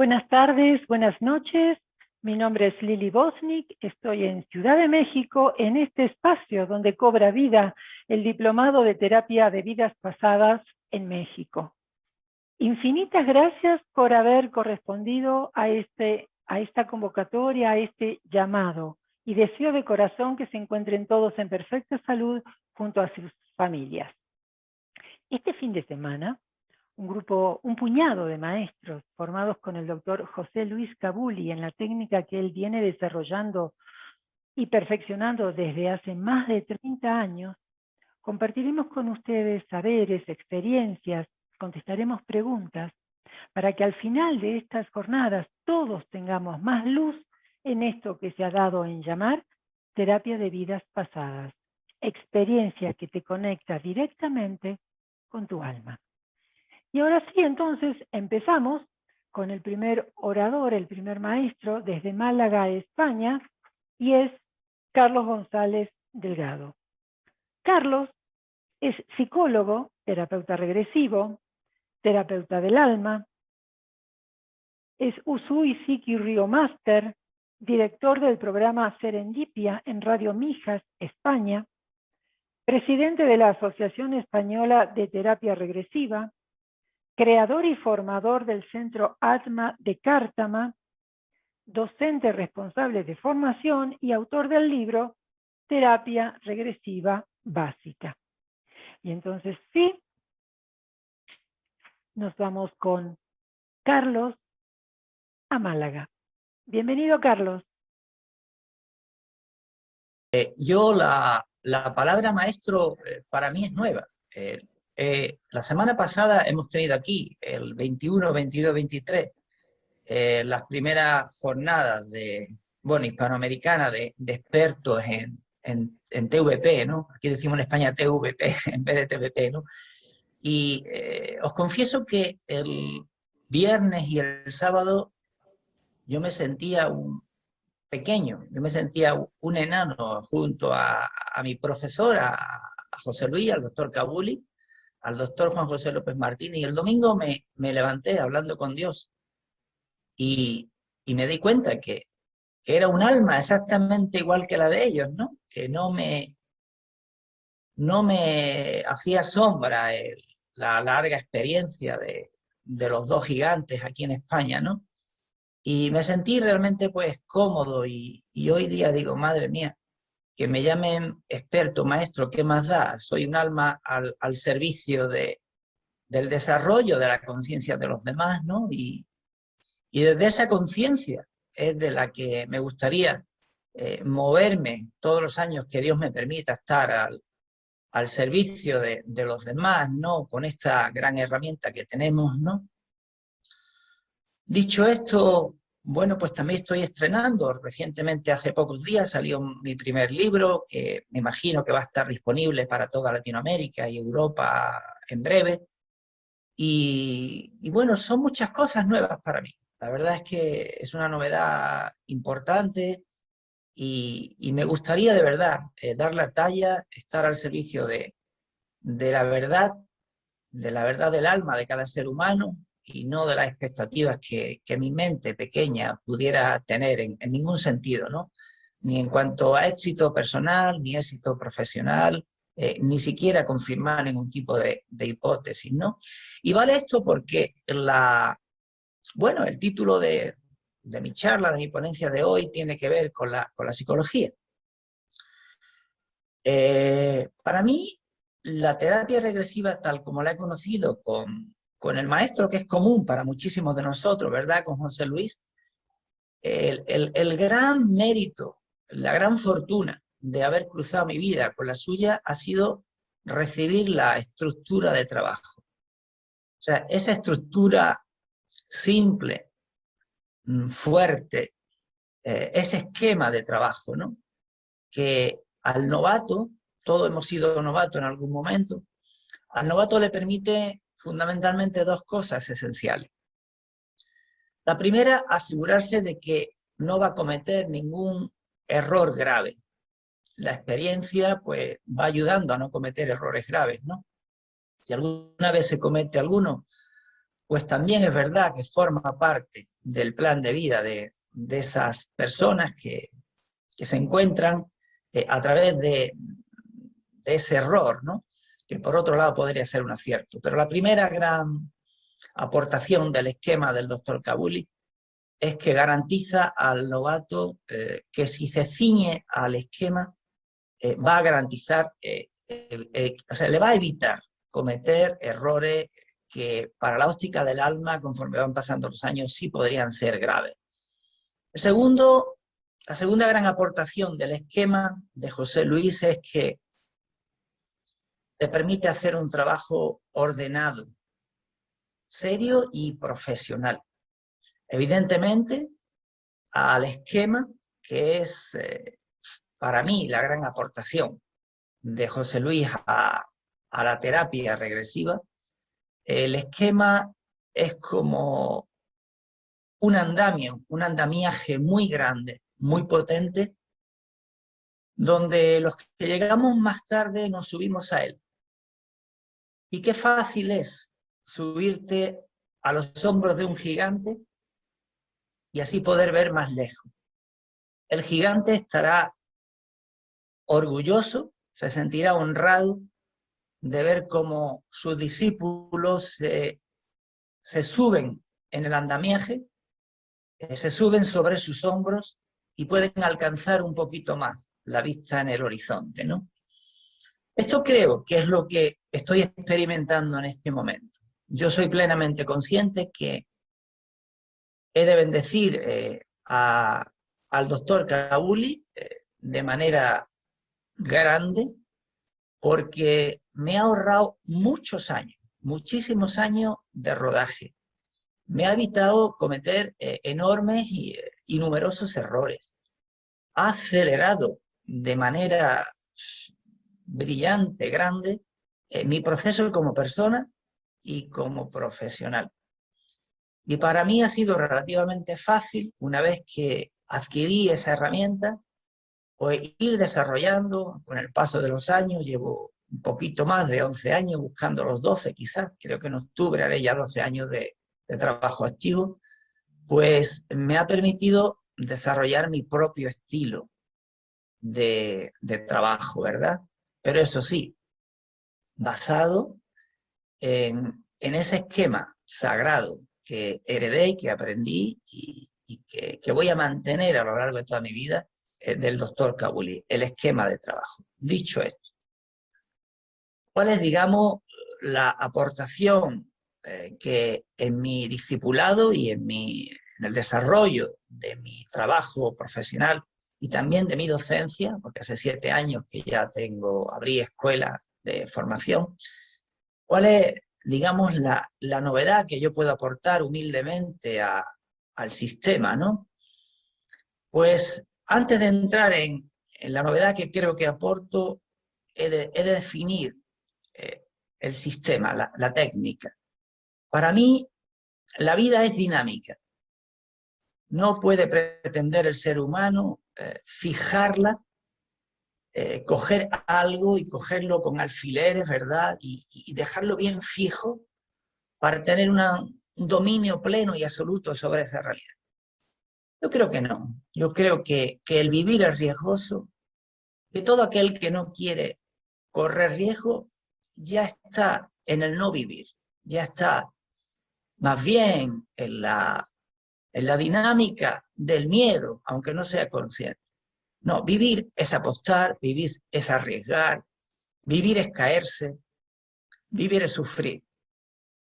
Buenas tardes, buenas noches. Mi nombre es Lili Bosnick, estoy en Ciudad de México, en este espacio donde cobra vida el Diplomado de Terapia de Vidas Pasadas en México. Infinitas gracias por haber correspondido a esta convocatoria, a este llamado, y deseo de corazón que se encuentren todos en perfecta salud junto a sus familias. Este fin de semana, un puñado de maestros formados con el doctor José Luis Cabuli en la técnica que él viene desarrollando y perfeccionando desde hace más de 30 años, compartiremos con ustedes saberes, experiencias, contestaremos preguntas, para que al final de estas jornadas todos tengamos más luz en esto que se ha dado en llamar terapia de vidas pasadas, experiencia que te conecta directamente con tu alma. Y ahora sí, entonces, empezamos con el primer orador, el primer maestro, desde Málaga, España, y es Carlos González Delgado. Carlos es psicólogo, terapeuta regresivo, terapeuta del alma, es Usui Siki Rio Master, director del programa Serendipia en Radio Mijas, España, presidente de la Asociación Española de Terapia Regresiva, creador y formador del Centro Atma de Cártama, docente responsable de formación y autor del libro Terapia Regresiva Básica. Y entonces sí, nos vamos con Carlos a Málaga. Bienvenido, Carlos. Yo la palabra maestro para mí es nueva. La semana pasada hemos tenido aquí, el 21, 22, 23, las primeras jornadas hispanoamericanas de expertos en TVP, ¿no? Aquí decimos en España TVP en vez de TVP, ¿no? Y os confieso que el viernes y el sábado yo me sentía pequeño, yo me sentía un enano junto a mi profesor, a José Luis, al doctor Cabuli, al doctor Juan José López Martínez, y el domingo me levanté hablando con Dios y me di cuenta que era un alma exactamente igual que la de ellos, ¿no? Que no me hacía sombra la larga experiencia de los dos gigantes aquí en España, ¿no? Y me sentí realmente pues cómodo y hoy día digo, madre mía, que me llamen experto, maestro, ¿qué más da? Soy un alma al servicio del desarrollo de la conciencia de los demás, ¿no? Y desde esa conciencia es de la que me gustaría moverme todos los años que Dios me permita estar al servicio de los demás, ¿no? Con esta gran herramienta que tenemos, ¿no? Dicho esto, bueno, pues también estoy estrenando. Recientemente, hace pocos días, salió mi primer libro, que me imagino que va a estar disponible para toda Latinoamérica y Europa en breve. Y bueno, son muchas cosas nuevas para mí. La verdad es que es una novedad importante y me gustaría de verdad dar la talla, estar al servicio de la verdad del alma de cada ser humano y no de las expectativas que mi mente pequeña pudiera tener en ningún sentido, ¿no? Ni en cuanto a éxito personal, ni éxito profesional, ni siquiera confirmar ningún tipo de hipótesis, ¿no? Y vale esto porque el título de mi charla, de mi ponencia de hoy, tiene que ver con la psicología. Para mí, la terapia regresiva, tal como la he conocido con el maestro, que es común para muchísimos de nosotros, ¿verdad? Con José Luis, el gran mérito, la gran fortuna de haber cruzado mi vida con la suya ha sido recibir la estructura de trabajo. O sea, esa estructura simple, fuerte, ese esquema de trabajo, ¿no? Que al novato, todos hemos sido novatos en algún momento, al novato le permite fundamentalmente dos cosas esenciales. La primera, asegurarse de que no va a cometer ningún error grave. La experiencia pues va ayudando a no cometer errores graves, ¿no? Si alguna vez se comete alguno, pues también es verdad que forma parte del plan de vida de esas personas que se encuentran a través de ese error, ¿no? Que por otro lado podría ser un acierto. Pero la primera gran aportación del esquema del doctor Kabouli es que garantiza al novato que si se ciñe al esquema va a garantizar, o sea, le va a evitar cometer errores que para la óptica del alma, conforme van pasando los años, sí podrían ser graves. La segunda gran aportación del esquema de José Luis es que te permite hacer un trabajo ordenado, serio y profesional. Evidentemente, al esquema, que es para mí la gran aportación de José Luis a la terapia regresiva, el esquema es como un andamio, un andamiaje muy grande, muy potente, donde los que llegamos más tarde nos subimos a él. Y qué fácil es subirte a los hombros de un gigante y así poder ver más lejos. El gigante estará orgulloso, se sentirá honrado de ver cómo sus discípulos se suben en el andamiaje, se suben sobre sus hombros y pueden alcanzar un poquito más la vista en el horizonte, ¿no? Esto creo que es lo que estoy experimentando en este momento. Yo soy plenamente consciente que he de bendecir al doctor Kabouli de manera grande, porque me ha ahorrado muchos años, muchísimos años de rodaje. Me ha evitado cometer enormes y numerosos errores. Ha acelerado de manera brillante, grande, mi proceso como persona y como profesional. Y para mí ha sido relativamente fácil, una vez que adquirí esa herramienta, pues ir desarrollando con el paso de los años. Llevo un poquito más de 11 años, buscando los 12 quizás, creo que en octubre haré ya 12 años de trabajo activo, pues me ha permitido desarrollar mi propio estilo de trabajo, ¿verdad? Pero eso sí, basado en ese esquema sagrado que heredé y que aprendí y que voy a mantener a lo largo de toda mi vida, del doctor Kabouli, el esquema de trabajo. Dicho esto, ¿cuál es, digamos, la aportación que en mi discipulado y en el desarrollo de mi trabajo profesional y también de mi docencia, porque hace 7 años que ya abrí escuela de formación, cuál es, digamos, la novedad que yo puedo aportar humildemente al sistema, ¿no? Pues antes de entrar en la novedad que creo que aporto, he de definir el sistema, la técnica. Para mí, la vida es dinámica. No puede pretender el ser humano fijarla, coger algo y cogerlo con alfileres, ¿verdad? Y dejarlo bien fijo para tener un dominio pleno y absoluto sobre esa realidad. Yo creo que no. Yo creo que el vivir es riesgoso, que todo aquel que no quiere correr riesgo ya está en el no vivir, ya está más bien en la dinámica del miedo, aunque no sea consciente. No, vivir es apostar, vivir es arriesgar, vivir es caerse, vivir es sufrir,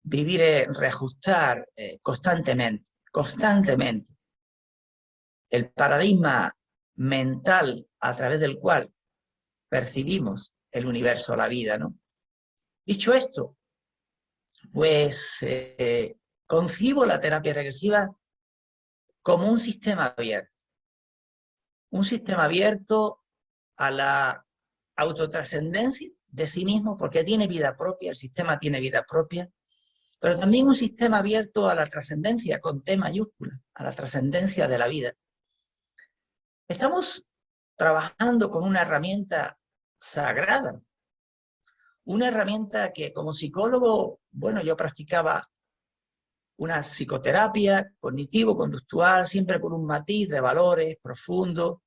vivir es reajustar constantemente, constantemente. El paradigma mental a través del cual percibimos el universo, la vida, ¿no? Dicho esto, pues concibo la terapia regresiva como un sistema abierto a la autotrascendencia de sí mismo, porque tiene vida propia, el sistema tiene vida propia, pero también un sistema abierto a la trascendencia con T mayúscula, a la trascendencia de la vida. Estamos trabajando con una herramienta sagrada, una herramienta que como psicólogo, bueno, yo practicaba una psicoterapia cognitivo-conductual, siempre con un matiz de valores profundo,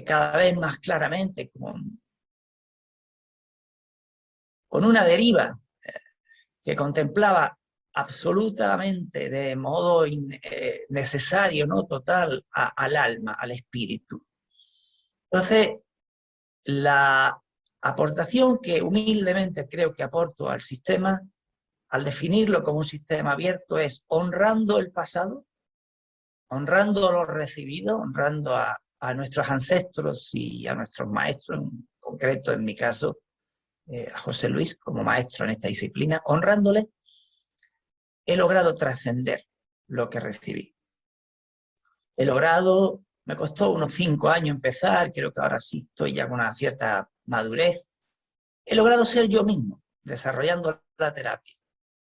cada vez más claramente, con una deriva que contemplaba absolutamente de modo necesario, ¿no? Total, al alma, al espíritu. Entonces, la aportación que humildemente creo que aporto al sistema, al definirlo como un sistema abierto, es honrando el pasado, honrando lo recibido, honrando a nuestros ancestros y a nuestros maestros, en concreto en mi caso, a José Luis como maestro en esta disciplina, honrándole, he logrado trascender lo que recibí. He logrado, me costó unos 5 años empezar, creo que ahora sí estoy ya con una cierta madurez. He logrado ser yo mismo, desarrollando la terapia.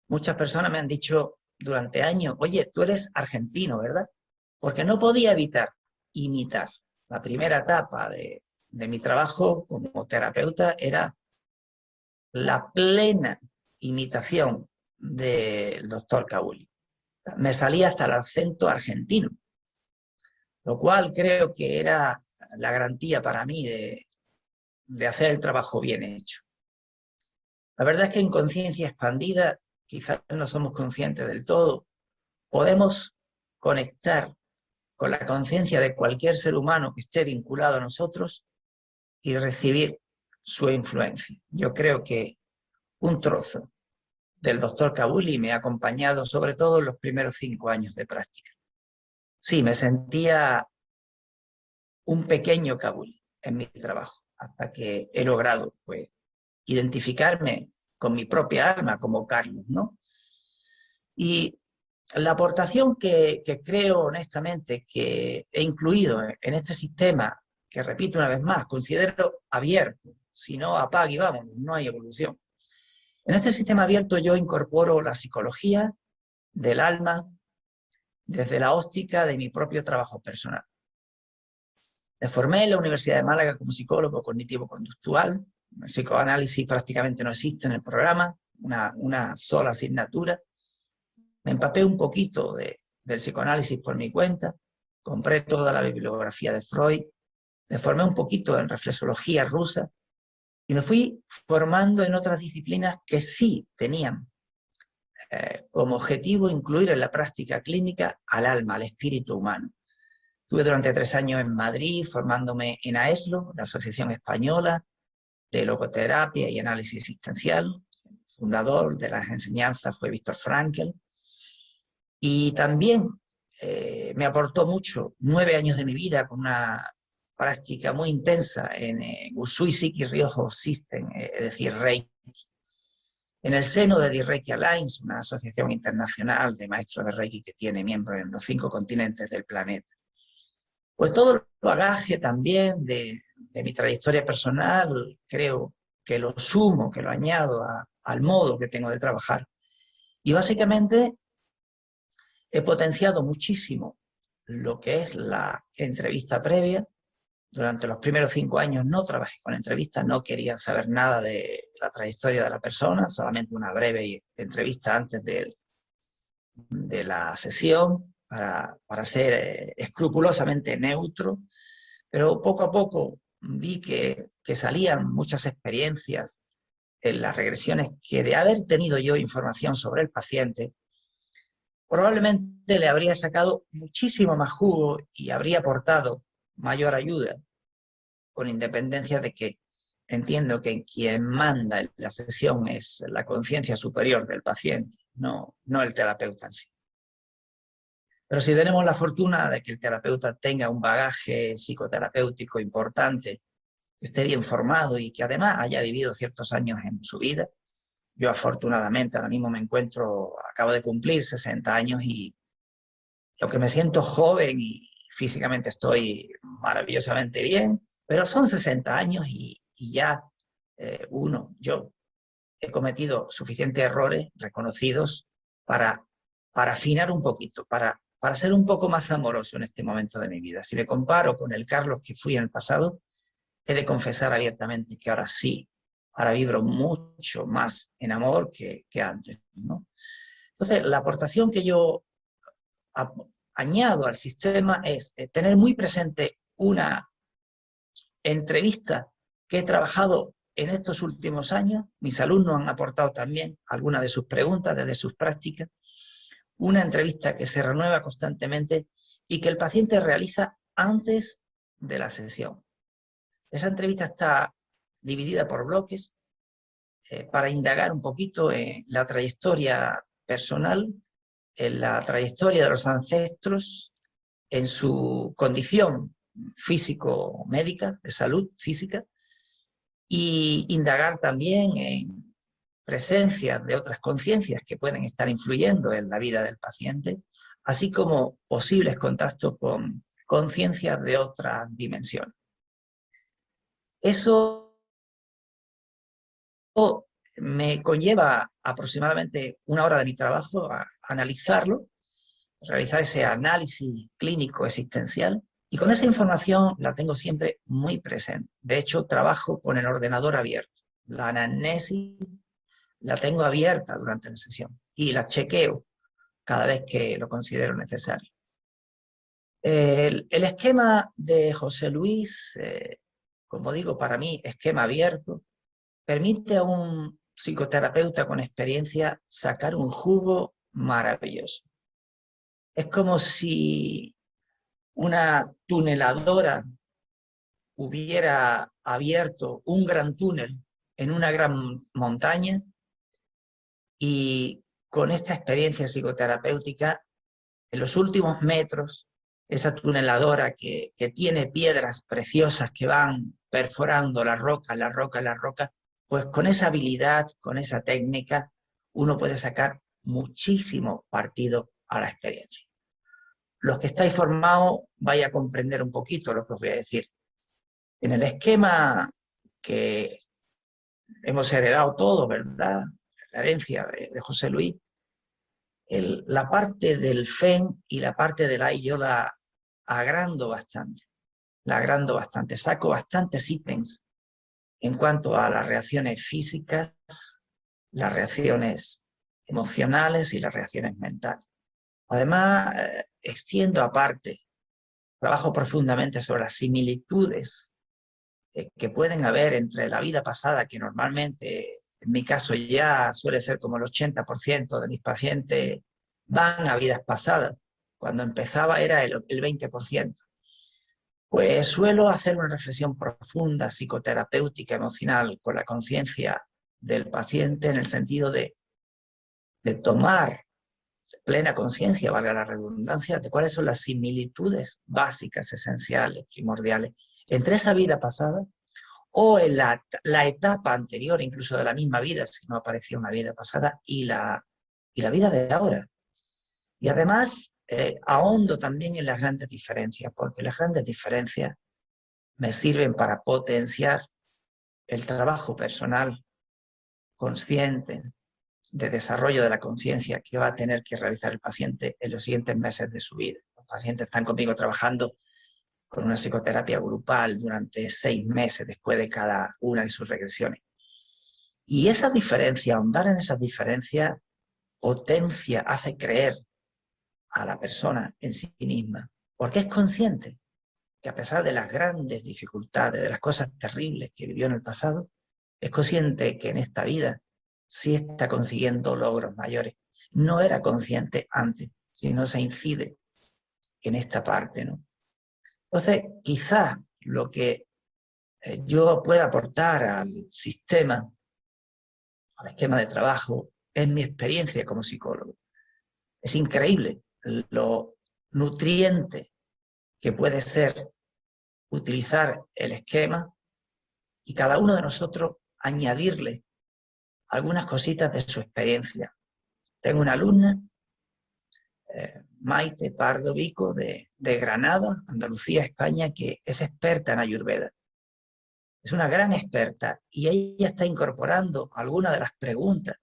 Muchas personas me han dicho durante años, oye, tú eres argentino, ¿verdad? Porque no podía evitar imitar. La primera etapa de mi trabajo como terapeuta era la plena imitación del doctor Cabuli. Me salía hasta el acento argentino, lo cual creo que era la garantía para mí de hacer el trabajo bien hecho. La verdad es que en conciencia expandida, quizás no somos conscientes del todo, podemos conectar con la conciencia de cualquier ser humano que esté vinculado a nosotros y recibir su influencia. Yo creo que un trozo del doctor Cabuli me ha acompañado sobre todo en los primeros 5 años de práctica. Sí, me sentía un pequeño Cabuli en mi trabajo, hasta que he logrado, pues, identificarme con mi propia alma como Carlos, ¿no? Y la aportación que creo honestamente que he incluido en este sistema, que repito una vez más, considero abierto, si no apague y vámonos, no hay evolución. En este sistema abierto yo incorporo la psicología del alma desde la óptica de mi propio trabajo personal. Me formé en la Universidad de Málaga como psicólogo cognitivo-conductual. El psicoanálisis prácticamente no existe en el programa, una sola asignatura. Me empapé un poquito del psicoanálisis por mi cuenta, compré toda la bibliografía de Freud, me formé un poquito en reflexología rusa y me fui formando en otras disciplinas que sí tenían como objetivo incluir en la práctica clínica al alma, al espíritu humano. Estuve durante 3 años en Madrid formándome en AESLO, la Asociación Española de Logoterapia y Análisis Existencial. El fundador de las enseñanzas fue Víctor Frankl. Y también me aportó mucho 9 años de mi vida con una práctica muy intensa en Usui Shiki Ryoho System, es decir, Reiki. En el seno de The Reiki Alliance, una asociación internacional de maestros de Reiki que tiene miembros en los 5 continentes del planeta. Pues todo el bagaje también de mi trayectoria personal, creo que lo sumo, que lo añado al modo que tengo de trabajar. Y básicamente he potenciado muchísimo lo que es la entrevista previa. Durante los primeros 5 años no trabajé con entrevistas, no quería saber nada de la trayectoria de la persona, solamente una breve entrevista antes de la sesión para ser escrupulosamente neutro, pero poco a poco vi que salían muchas experiencias en las regresiones que de haber tenido yo información sobre el paciente, probablemente le habría sacado muchísimo más jugo y habría aportado mayor ayuda, con independencia de que entiendo que quien manda en la sesión es la conciencia superior del paciente, no el terapeuta en sí. Pero si tenemos la fortuna de que el terapeuta tenga un bagaje psicoterapéutico importante, que esté bien formado y que además haya vivido ciertos años en su vida, yo afortunadamente ahora mismo me encuentro, acabo de cumplir 60 años y aunque me siento joven y físicamente estoy maravillosamente bien, pero son 60 años y ya yo he cometido suficientes errores reconocidos para afinar un poquito, para ser un poco más amoroso en este momento de mi vida. Si me comparo con el Carlos que fui en el pasado, he de confesar abiertamente que ahora sí, ahora vibro mucho más en amor que antes, ¿no? Entonces, la aportación que yo añado al sistema es tener muy presente una entrevista que he trabajado en estos últimos años. Mis alumnos han aportado también algunas de sus preguntas desde sus prácticas. Una entrevista que se renueva constantemente y que el paciente realiza antes de la sesión. Esa entrevista está dividida por bloques para indagar un poquito en la trayectoria personal, en la trayectoria de los ancestros, en su condición físico-médica, de salud física, y indagar también en presencias de otras conciencias que pueden estar influyendo en la vida del paciente, así como posibles contactos con conciencias de otras dimensiones. Eso me conlleva aproximadamente 1 hora de mi trabajo a analizarlo, realizar ese análisis clínico existencial, y con esa información la tengo siempre muy presente. De hecho, trabajo con el ordenador abierto. La anamnesis la tengo abierta durante la sesión y la chequeo cada vez que lo considero necesario. El esquema de José Luis, como digo, para mí, esquema abierto, permite a un psicoterapeuta con experiencia sacar un jugo maravilloso. Es como si una tuneladora hubiera abierto un gran túnel en una gran montaña, y con esta experiencia psicoterapéutica, en los últimos metros, esa tuneladora que tiene piedras preciosas que van perforando la roca, pues con esa habilidad, con esa técnica, uno puede sacar muchísimo partido a la experiencia. Los que estáis formados vais a comprender un poquito lo que os voy a decir. En el esquema que hemos heredado todos, ¿verdad? La herencia de José Luis, la parte del FEN y la parte del AI yo la agrando bastante. Saco bastantes ítems en cuanto a las reacciones físicas, las reacciones emocionales y las reacciones mentales. Además, extiendo aparte, trabajo profundamente sobre las similitudes que pueden haber entre la vida pasada, que normalmente, en mi caso ya suele ser como el 80% de mis pacientes van a vidas pasadas. Cuando empezaba era el 20%. Pues suelo hacer una reflexión profunda, psicoterapéutica, emocional, con la conciencia del paciente, en el sentido de tomar plena conciencia, valga la redundancia, de cuáles son las similitudes básicas, esenciales, primordiales, entre esa vida pasada o en la etapa anterior, incluso de la misma vida, si no apareció una vida pasada, y la vida de ahora. Y además ahondo también en las grandes diferencias, porque las grandes diferencias me sirven para potenciar el trabajo personal consciente de desarrollo de la conciencia que va a tener que realizar el paciente en los siguientes meses de su vida. Los pacientes están conmigo trabajando con una psicoterapia grupal durante 6 meses después de cada una de sus regresiones. Y esas diferencias, ahondar en esas diferencias, potencia, hace creer a la persona en sí misma, porque es consciente que a pesar de las grandes dificultades, de las cosas terribles que vivió en el pasado, es consciente que en esta vida sí está consiguiendo logros mayores. No era consciente antes, sino se incide en esta parte, ¿no? Entonces, quizás lo que yo pueda aportar al sistema, al esquema de trabajo, es mi experiencia como psicólogo. Es increíble lo nutriente que puede ser utilizar el esquema y cada uno de nosotros añadirle algunas cositas de su experiencia. Tengo una alumna, Maite Pardo Vico, de Granada, Andalucía, España, que es experta en Ayurveda. Es una gran experta y ella está incorporando algunas de las preguntas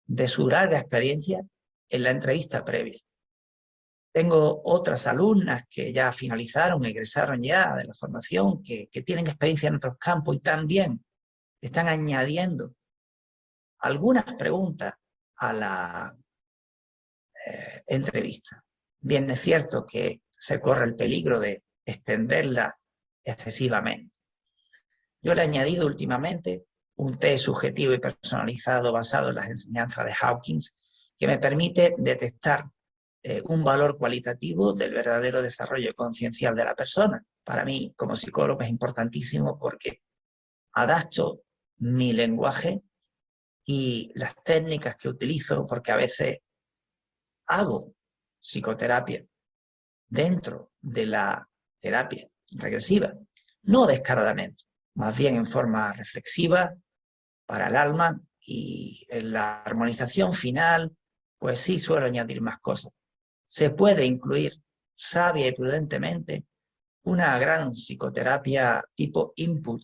de su larga experiencia en la entrevista previa. Tengo otras alumnas que ya finalizaron, egresaron ya de la formación, que tienen experiencia en otros campos y también están añadiendo algunas preguntas a la entrevista. Bien es cierto que se corre el peligro de extenderla excesivamente. Yo le he añadido últimamente un test subjetivo y personalizado basado en las enseñanzas de Hawkins, que me permite detectar un valor cualitativo del verdadero desarrollo conciencial de la persona. Para mí, como psicólogo, es importantísimo porque adapto mi lenguaje y las técnicas que utilizo, porque a veces hago psicoterapia dentro de la terapia regresiva, no descaradamente, más bien en forma reflexiva para el alma, y en la armonización final, pues sí suelo añadir más cosas. Se puede incluir sabia y prudentemente una gran psicoterapia tipo input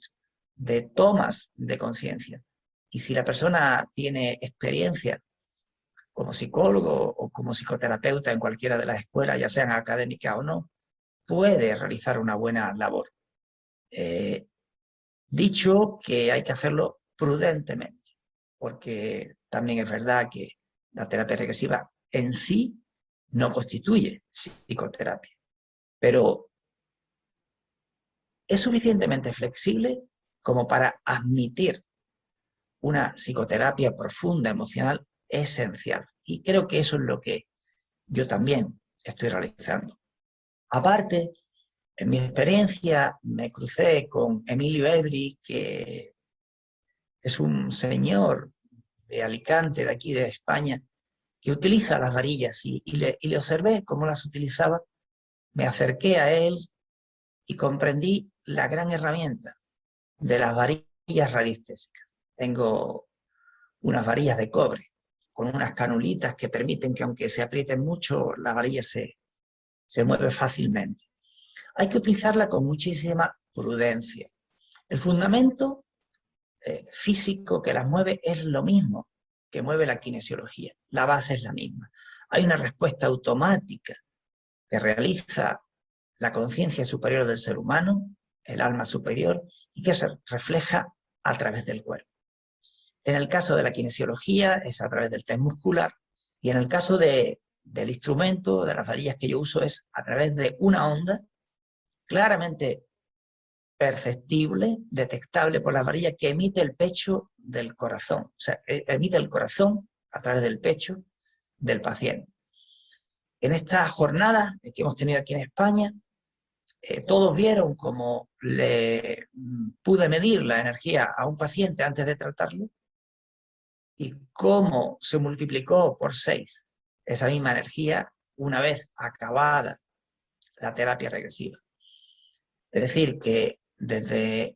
de tomas de conciencia. Y si la persona tiene experiencia como psicólogo o como psicoterapeuta en cualquiera de las escuelas, ya sean académicas o no, puede realizar una buena labor. Dicho que hay que hacerlo prudentemente, porque también es verdad que la terapia regresiva en sí no constituye psicoterapia, pero es suficientemente flexible como para admitir una psicoterapia profunda, emocional, esencial. Y creo que eso es lo que yo también estoy realizando. Aparte, en mi experiencia me crucé con Emilio Ebri, que es un señor de Alicante, de aquí de España, que utiliza las varillas y le observé cómo las utilizaba. Me acerqué a él y comprendí la gran herramienta de las varillas radiestésicas. Tengo unas varillas de cobre con unas canulitas que permiten que, aunque se aprieten mucho, la varilla se mueve fácilmente. Hay que utilizarla con muchísima prudencia. El fundamento físico que las mueve es lo mismo que mueve la kinesiología. La base es la misma. Hay una respuesta automática que realiza la conciencia superior del ser humano, el alma superior, y que se refleja a través del cuerpo. En el caso de la kinesiología es a través del test muscular, y en el caso del instrumento, de las varillas que yo uso, es a través de una onda claramente perceptible, detectable por las varillas, que emite el pecho del corazón. O sea, emite el corazón a través del pecho del paciente. En esta jornada que hemos tenido aquí en España, todos vieron cómo le pude medir la energía a un paciente antes de tratarlo y cómo se multiplicó por 6 esa misma energía una vez acabada la terapia regresiva. Es decir, que desde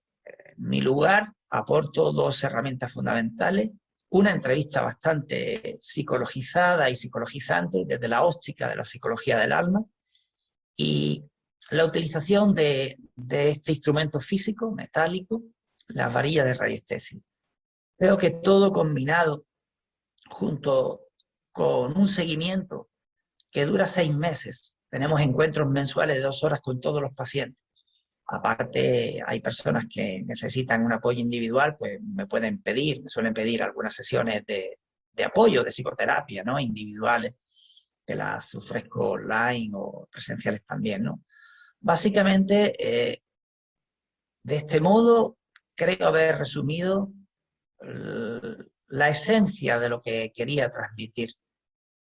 mi lugar aporto 2 herramientas fundamentales: una entrevista bastante psicologizada y psicologizante desde la óptica de la psicología del alma, y la utilización de este instrumento físico, metálico, las varillas de radiestesia. Creo que todo combinado, junto con un seguimiento que dura 6 meses, tenemos encuentros mensuales de 2 horas con todos los pacientes. Aparte, hay personas que necesitan un apoyo individual, pues me suelen pedir algunas sesiones de apoyo, de psicoterapia, ¿no? Individuales, que las ofrezco online o presenciales también, ¿no? Básicamente, de este modo, creo haber resumido la esencia de lo que quería transmitir.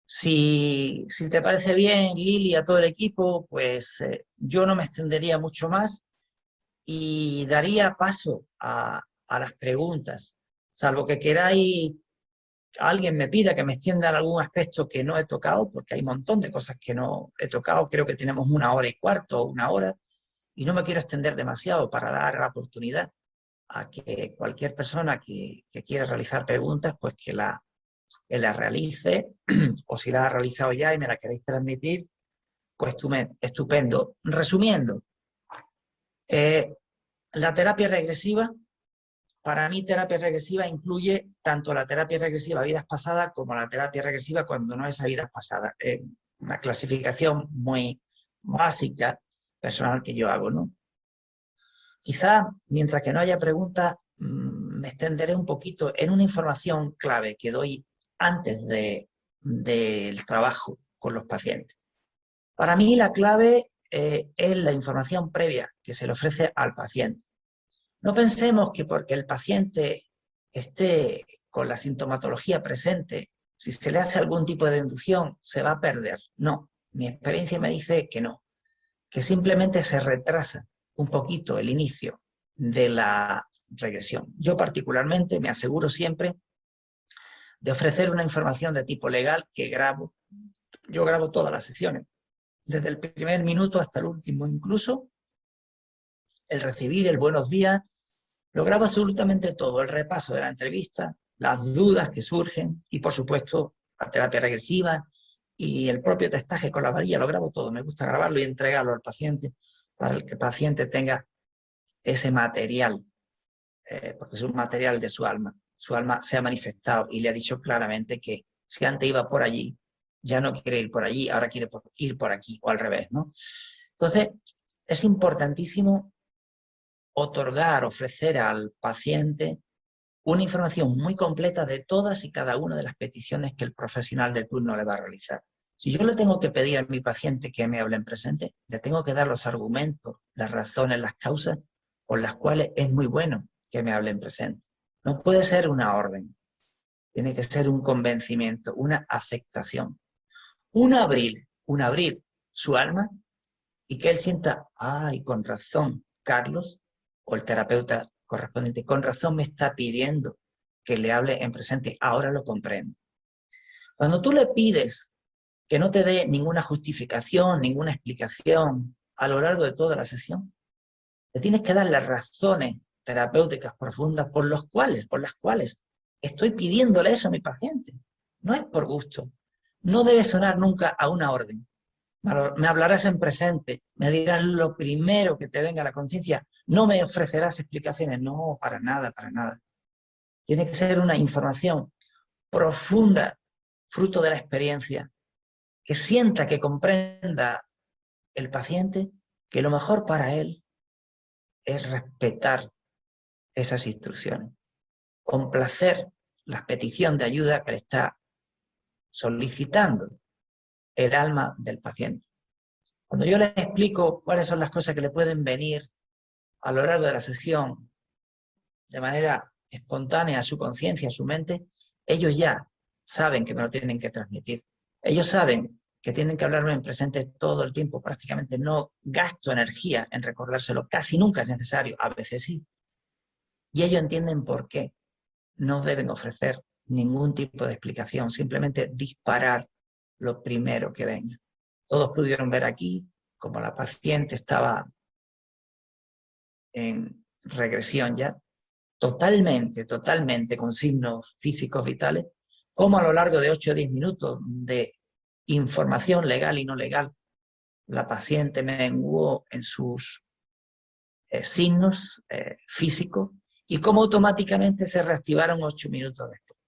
Si te parece bien, Lili, a todo el equipo, pues yo no me extendería mucho más y daría paso a las preguntas, salvo que queráis, alguien me pida que me extienda en algún aspecto que no he tocado, porque hay un montón de cosas que no he tocado. Creo que tenemos 1 hora y cuarto o 1 hora, y no me quiero extender demasiado para dar la oportunidad a que cualquier persona que quiera realizar preguntas, pues que la realice, o si la ha realizado ya y me la queréis transmitir, pues estupendo. Resumiendo, la terapia regresiva, para mí terapia regresiva incluye tanto la terapia regresiva a vidas pasadas como la terapia regresiva cuando no es a vidas pasadas. Es una clasificación muy básica, personal, que yo hago, ¿no? Quizá, mientras que no haya preguntas, me extenderé un poquito en una información clave que doy antes del trabajo con los pacientes. Para mí la clave es la información previa que se le ofrece al paciente. No pensemos que porque el paciente esté con la sintomatología presente, si se le hace algún tipo de inducción, se va a perder. No, mi experiencia me dice que no, que simplemente se retrasa un poquito el inicio de la regresión. Yo particularmente me aseguro siempre de ofrecer una información de tipo legal que grabo. Yo grabo todas las sesiones, desde el primer minuto hasta el último, incluso el recibir, el buenos días, lo grabo absolutamente todo, el repaso de la entrevista, las dudas que surgen y, por supuesto, la terapia regresiva y el propio testaje con la varilla, lo grabo todo. Me gusta grabarlo y entregarlo al paciente para que el paciente tenga ese material, porque es un material de su alma. Su alma se ha manifestado y le ha dicho claramente que si antes iba por allí, ya no quiere ir por allí, ahora quiere ir por aquí, o al revés, ¿no? Entonces, es importantísimo otorgar, ofrecer al paciente una información muy completa de todas y cada una de las peticiones que el profesional de turno le va a realizar. Si yo le tengo que pedir a mi paciente que me hable en presente, le tengo que dar los argumentos, las razones, las causas por las cuales es muy bueno que me hable en presente. No puede ser una orden, tiene que ser un convencimiento, una aceptación, un abrir su alma y que él sienta, ay, con razón, Carlos, o el terapeuta correspondiente, con razón me está pidiendo que le hable en presente, ahora lo comprendo. Cuando tú le pides que no te dé ninguna justificación, ninguna explicación a lo largo de toda la sesión, le tienes que dar las razones terapéuticas profundas por las cuales estoy pidiéndole eso a mi paciente. No es por gusto. No debe sonar nunca a una orden. Me hablarás en presente, me dirás lo primero que te venga a la conciencia, no me ofrecerás explicaciones. No, para nada, para nada. Tiene que ser una información profunda, fruto de la experiencia, que sienta, que comprenda el paciente que lo mejor para él es respetar esas instrucciones, complacer la petición de ayuda que le está solicitando el alma del paciente. Cuando yo les explico cuáles son las cosas que le pueden venir a lo largo de la sesión de manera espontánea a su conciencia, a su mente, ellos ya saben que me lo tienen que transmitir. Ellos saben que tienen que hablarme en presente todo el tiempo, prácticamente no gasto energía en recordárselo, casi nunca es necesario, a veces sí. Y ellos entienden por qué no deben ofrecer ningún tipo de explicación, simplemente disparar lo primero que venga. Todos pudieron ver aquí, como la paciente estaba en regresión ya, totalmente con signos físicos vitales, como a lo largo de 8 o 10 minutos de información legal y no legal, la paciente menguó en sus signos físicos y cómo automáticamente se reactivaron 8 minutos después.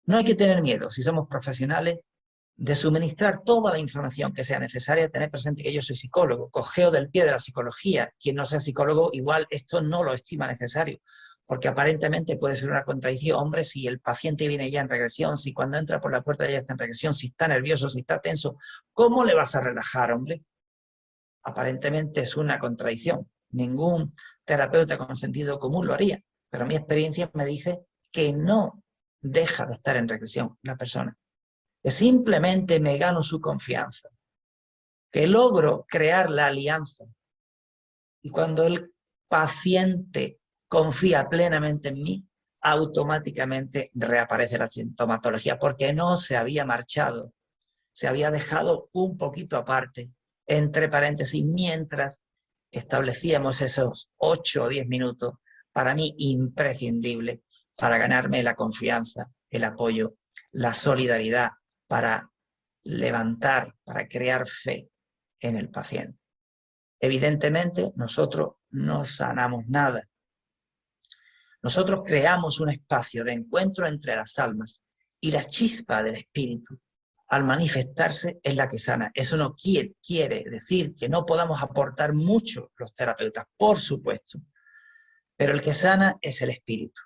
No hay que tener miedo, si somos profesionales, de suministrar toda la información que sea necesaria, tener presente que yo soy psicólogo, cojeo del pie de la psicología. Quien no sea psicólogo, igual esto no lo estima necesario, porque aparentemente puede ser una contradicción. Hombre, si el paciente viene ya en regresión, si cuando entra por la puerta ya está en regresión, si está nervioso, si está tenso, ¿cómo le vas a relajar, hombre? Aparentemente es una contradicción. Ningún terapeuta con sentido común lo haría, pero mi experiencia me dice que no deja de estar en regresión la persona, que simplemente me gano su confianza, que logro crear la alianza. Y cuando el paciente confía plenamente en mí, automáticamente reaparece la sintomatología, porque no se había marchado, se había dejado un poquito aparte, entre paréntesis, mientras establecíamos esos 8 o 10 minutos, para mí imprescindible, para ganarme la confianza, el apoyo, la solidaridad, para levantar, para crear fe en el paciente. Evidentemente, nosotros no sanamos nada. Nosotros creamos un espacio de encuentro entre las almas y la chispa del espíritu, al manifestarse, es la que sana. Eso no quiere decir que no podamos aportar mucho los terapeutas, por supuesto, pero el que sana es el espíritu.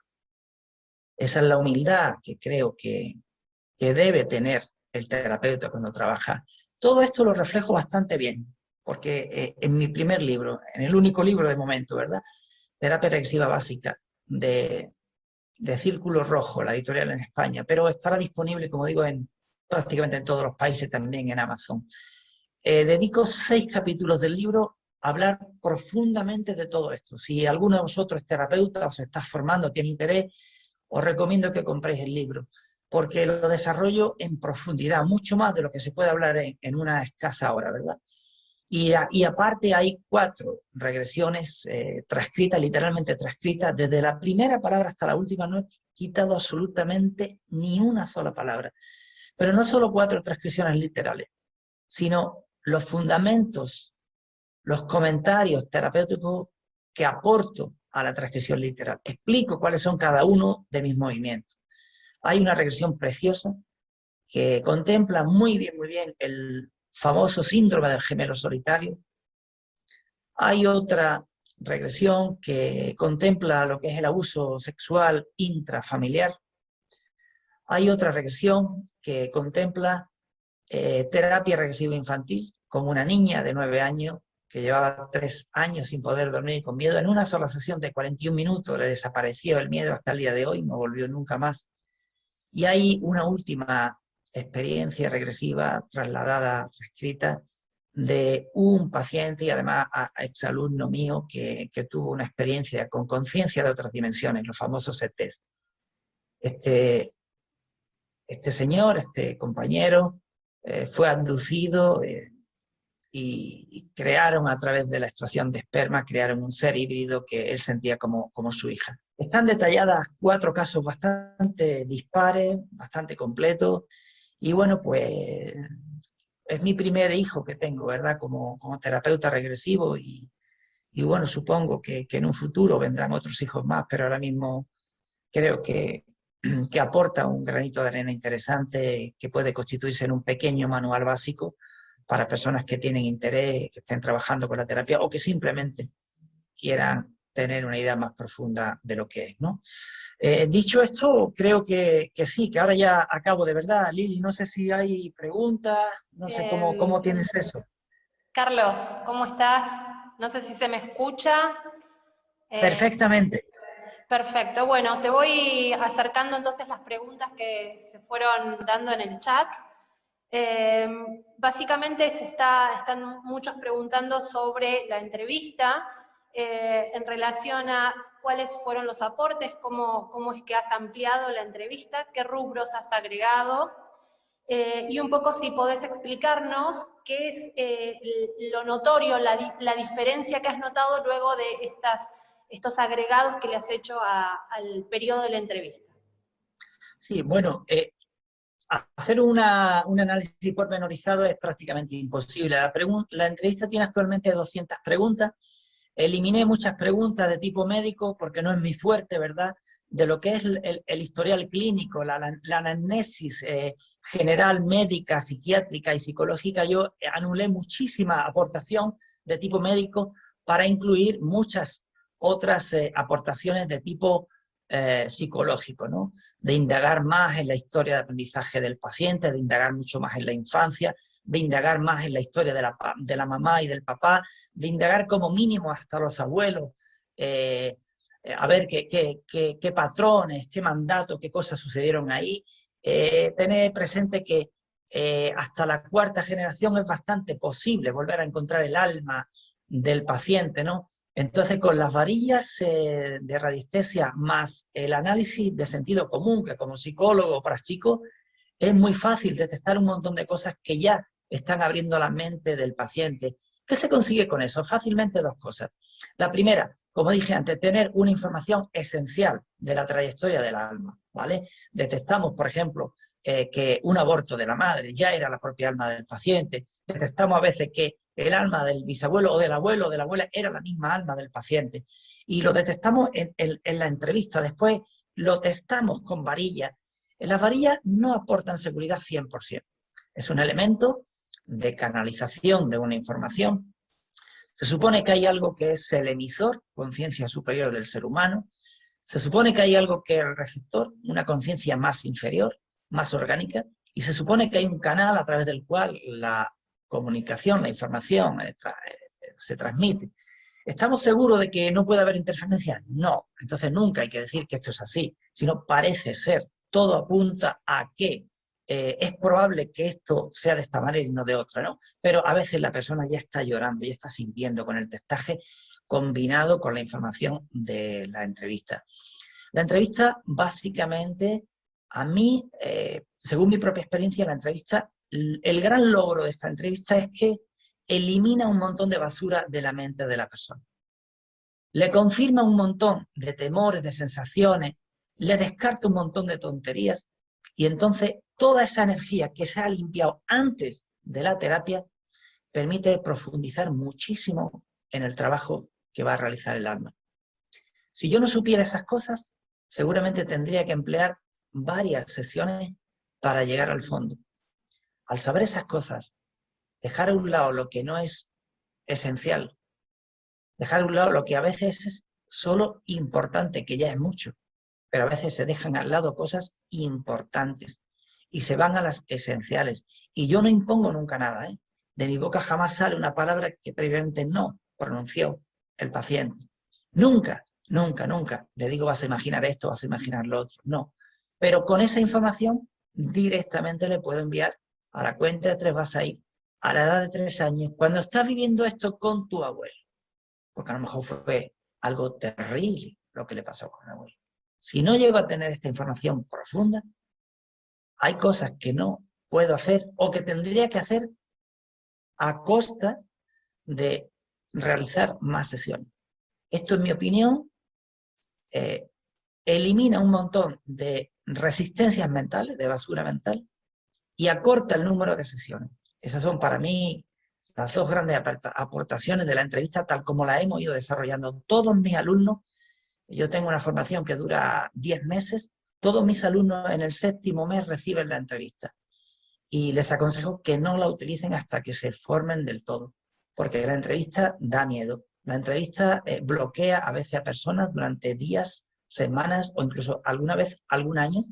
Esa es la humildad que creo que debe tener el terapeuta cuando trabaja Todo esto lo reflejo bastante bien, porque en mi primer libro, en el único libro de momento, ¿verdad? Terapia regresiva básica de Círculo Rojo, la editorial en España, pero estará disponible, como digo, en prácticamente en todos los países, también en Amazon. Dedico 6 capítulos del libro a hablar profundamente de todo esto. Si alguno de vosotros es terapeuta o se está formando, tiene interés, os recomiendo que compréis el libro, porque lo desarrollo en profundidad, mucho más de lo que se puede hablar en una escasa hora, ¿verdad? Y aparte hay 4 regresiones transcritas, literalmente transcritas, desde la primera palabra hasta la última, no he quitado absolutamente ni una sola palabra. Pero no solo 4 transcripciones literales, sino los fundamentos, los comentarios terapéuticos que aporto a la transcripción literal. Explico cuáles son cada uno de mis movimientos. Hay una regresión preciosa que contempla muy bien el famoso síndrome del gemelo solitario. Hay otra regresión que contempla lo que es el abuso sexual intrafamiliar. Hay otra regresión que contempla terapia regresiva infantil, como una niña de 9 años que llevaba 3 años sin poder dormir con miedo. En una sola sesión de 41 minutos le desapareció el miedo hasta el día de hoy, no volvió nunca más. Y hay una última experiencia regresiva trasladada, reescrita, de un paciente y además exalumno mío que tuvo una experiencia con conciencia de otras dimensiones, los famosos ETs. Este señor, este compañero, fue abducido y crearon a través de la extracción de esperma, crearon un ser híbrido que él sentía como su hija. Están detalladas 4 casos bastante dispares, bastante completos, y bueno, pues es mi primer hijo que tengo, ¿verdad? Como terapeuta regresivo, y bueno, supongo que en un futuro vendrán otros hijos más, pero ahora mismo creo que aporta un granito de arena interesante que puede constituirse en un pequeño manual básico para personas que tienen interés, que estén trabajando con la terapia o que simplemente quieran tener una idea más profunda de lo que es, ¿no? Dicho esto, creo que sí, que ahora ya acabo de verdad. Lili, no sé si hay preguntas, no sé cómo tienes eso. Carlos, ¿cómo estás? No sé si se me escucha. Perfectamente. Perfecto, bueno, te voy acercando entonces las preguntas que se fueron dando en el chat. Básicamente están muchos preguntando sobre la entrevista en relación a cuáles fueron los aportes, cómo es que has ampliado la entrevista, qué rubros has agregado, y un poco si podés explicarnos qué es lo notorio, la diferencia que has notado luego de estos agregados que le has hecho al periodo de la entrevista. Sí, bueno, hacer un análisis pormenorizado es prácticamente imposible. La entrevista tiene actualmente 200 preguntas. Eliminé muchas preguntas de tipo médico porque no es mi fuerte, ¿verdad? De lo que es el historial clínico, la anamnesis general, médica, psiquiátrica y psicológica. Yo anulé muchísima aportación de tipo médico para incluir muchas otras aportaciones de tipo psicológico, ¿no? De indagar más en la historia de aprendizaje del paciente, de indagar mucho más en la infancia, de indagar más en la historia de la mamá y del papá, de indagar como mínimo hasta los abuelos, a ver qué patrones, qué mandatos, qué cosas sucedieron ahí. Tener presente que hasta la 4ª generación es bastante posible volver a encontrar el alma del paciente, ¿no? Entonces, con las varillas de radiestesia más el análisis de sentido común, que como psicólogo practico, es muy fácil detectar un montón de cosas que ya están abriendo la mente del paciente. ¿Qué se consigue con eso? Fácilmente 2 cosas. La primera, como dije antes, tener una información esencial de la trayectoria del alma, ¿vale? Detectamos, por ejemplo, que un aborto de la madre ya era la propia alma del paciente. Detectamos a veces que el alma del bisabuelo o del abuelo o de la abuela era la misma alma del paciente. Y lo detectamos en la entrevista. Después lo testamos con varillas. Las varillas no aportan seguridad 100%. Es un elemento de canalización de una información. Se supone que hay algo que es el emisor, conciencia superior del ser humano. Se supone que hay algo que es el receptor, una conciencia más inferior, más orgánica. Y se supone que hay un canal a través del cual la comunicación, la información se transmite. ¿Estamos seguros de que no puede haber interferencia? No. Entonces nunca hay que decir que esto es así, sino parece ser. Todo apunta a que es probable que esto sea de esta manera y no de otra, ¿no? Pero a veces la persona ya está llorando, ya está sintiendo con el testaje combinado con la información de la entrevista. La entrevista, básicamente, a mí, según mi propia experiencia, la entrevista, el gran logro de esta entrevista es que elimina un montón de basura de la mente de la persona. Le confirma un montón de temores, de sensaciones, le descarta un montón de tonterías y entonces toda esa energía que se ha limpiado antes de la terapia permite profundizar muchísimo en el trabajo que va a realizar el alma. Si yo no supiera esas cosas, seguramente tendría que emplear varias sesiones para llegar al fondo. Al saber esas cosas, dejar a un lado lo que no es esencial, dejar a un lado lo que a veces es solo importante, que ya es mucho, pero a veces se dejan al lado cosas importantes y se van a las esenciales. Y yo no impongo nunca nada, ¿eh? De mi boca jamás sale una palabra que previamente no pronunció el paciente. Nunca, nunca, nunca le digo vas a imaginar esto, vas a imaginar lo otro. No. Pero con esa información directamente le puedo enviar a la cuenta de 3 vas a ir a la edad de 3 años, cuando estás viviendo esto con tu abuelo. Porque a lo mejor fue algo terrible lo que le pasó con el abuelo. Si no llego a tener esta información profunda, hay cosas que no puedo hacer o que tendría que hacer a costa de realizar más sesiones. Esto, en mi opinión, elimina un montón de resistencias mentales, de basura mental, y acorta el número de sesiones. Esas son para mí las 2 grandes aportaciones de la entrevista, tal como la hemos ido desarrollando todos mis alumnos. Yo tengo una formación que dura 10 meses, todos mis alumnos en el 7º mes reciben la entrevista. Y les aconsejo que no la utilicen hasta que se formen del todo, porque la entrevista da miedo. La entrevista bloquea a veces a personas durante días, semanas o incluso alguna vez, algún año,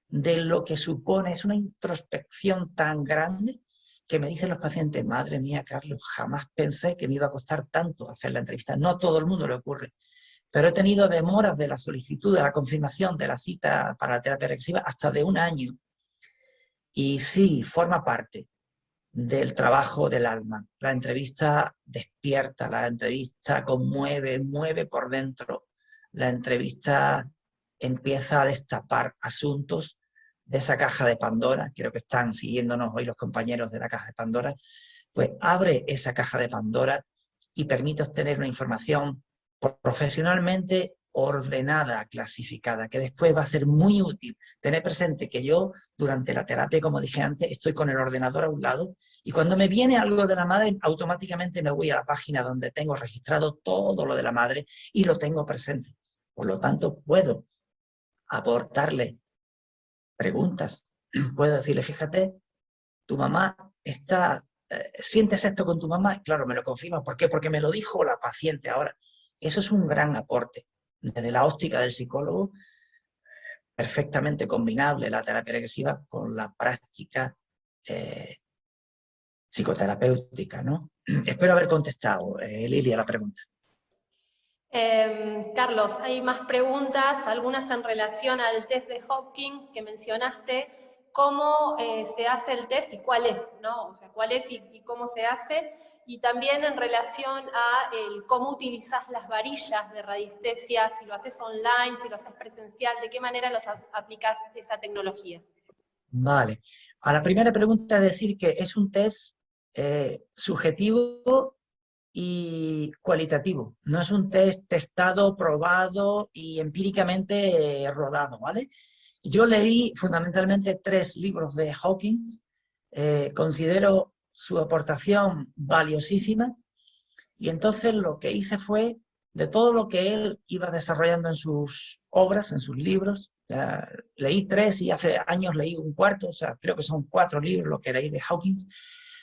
de lo que supone. Es una introspección tan grande que me dicen los pacientes, madre mía, Carlos, jamás pensé que me iba a costar tanto hacer la entrevista. No a todo el mundo le ocurre, pero he tenido demoras de la solicitud, de la confirmación de la cita para la terapia regresiva hasta de 1 año. Y sí, forma parte del trabajo del alma. La entrevista despierta, la entrevista conmueve, mueve por dentro. La entrevista empieza a destapar asuntos de esa caja de Pandora. Creo que están siguiéndonos hoy los compañeros de la caja de Pandora. Pues abre esa caja de Pandora y permite obtener una información profesionalmente ordenada, clasificada, que después va a ser muy útil. Tener presente que yo, durante la terapia, como dije antes, estoy con el ordenador a un lado y cuando me viene algo de la madre, automáticamente me voy a la página donde tengo registrado todo lo de la madre y lo tengo presente. Por lo tanto, puedo aportarle preguntas. Puedo decirle, fíjate, tu mamá está... ¿sientes esto con tu mamá? Claro, me lo confirma. ¿Por qué? Porque me lo dijo la paciente ahora. Eso es un gran aporte. Desde la óptica del psicólogo, perfectamente combinable la terapia regresiva con la práctica psicoterapéutica, ¿no? Espero haber contestado, Lili, a la pregunta. Carlos, hay más preguntas, algunas en relación al test de Hopkins que mencionaste. ¿Cómo se hace el test y cuál es, ¿no? O sea, cuál es y cómo se hace. Y también en relación a cómo utilizas las varillas de radiestesia, si lo haces online, si lo haces presencial, ¿de qué manera los aplicas esa tecnología? Vale. A la primera pregunta, decir que es un test subjetivo y cualitativo. No es un test testado, probado y empíricamente rodado, ¿vale? Yo leí fundamentalmente 3 libros de Hawkins. Considero su aportación valiosísima y entonces lo que hice fue, de todo lo que él iba desarrollando en sus obras, en sus libros, leí 3 y hace años leí un cuarto, o sea, creo que son 4 libros lo que leí de Hawkins.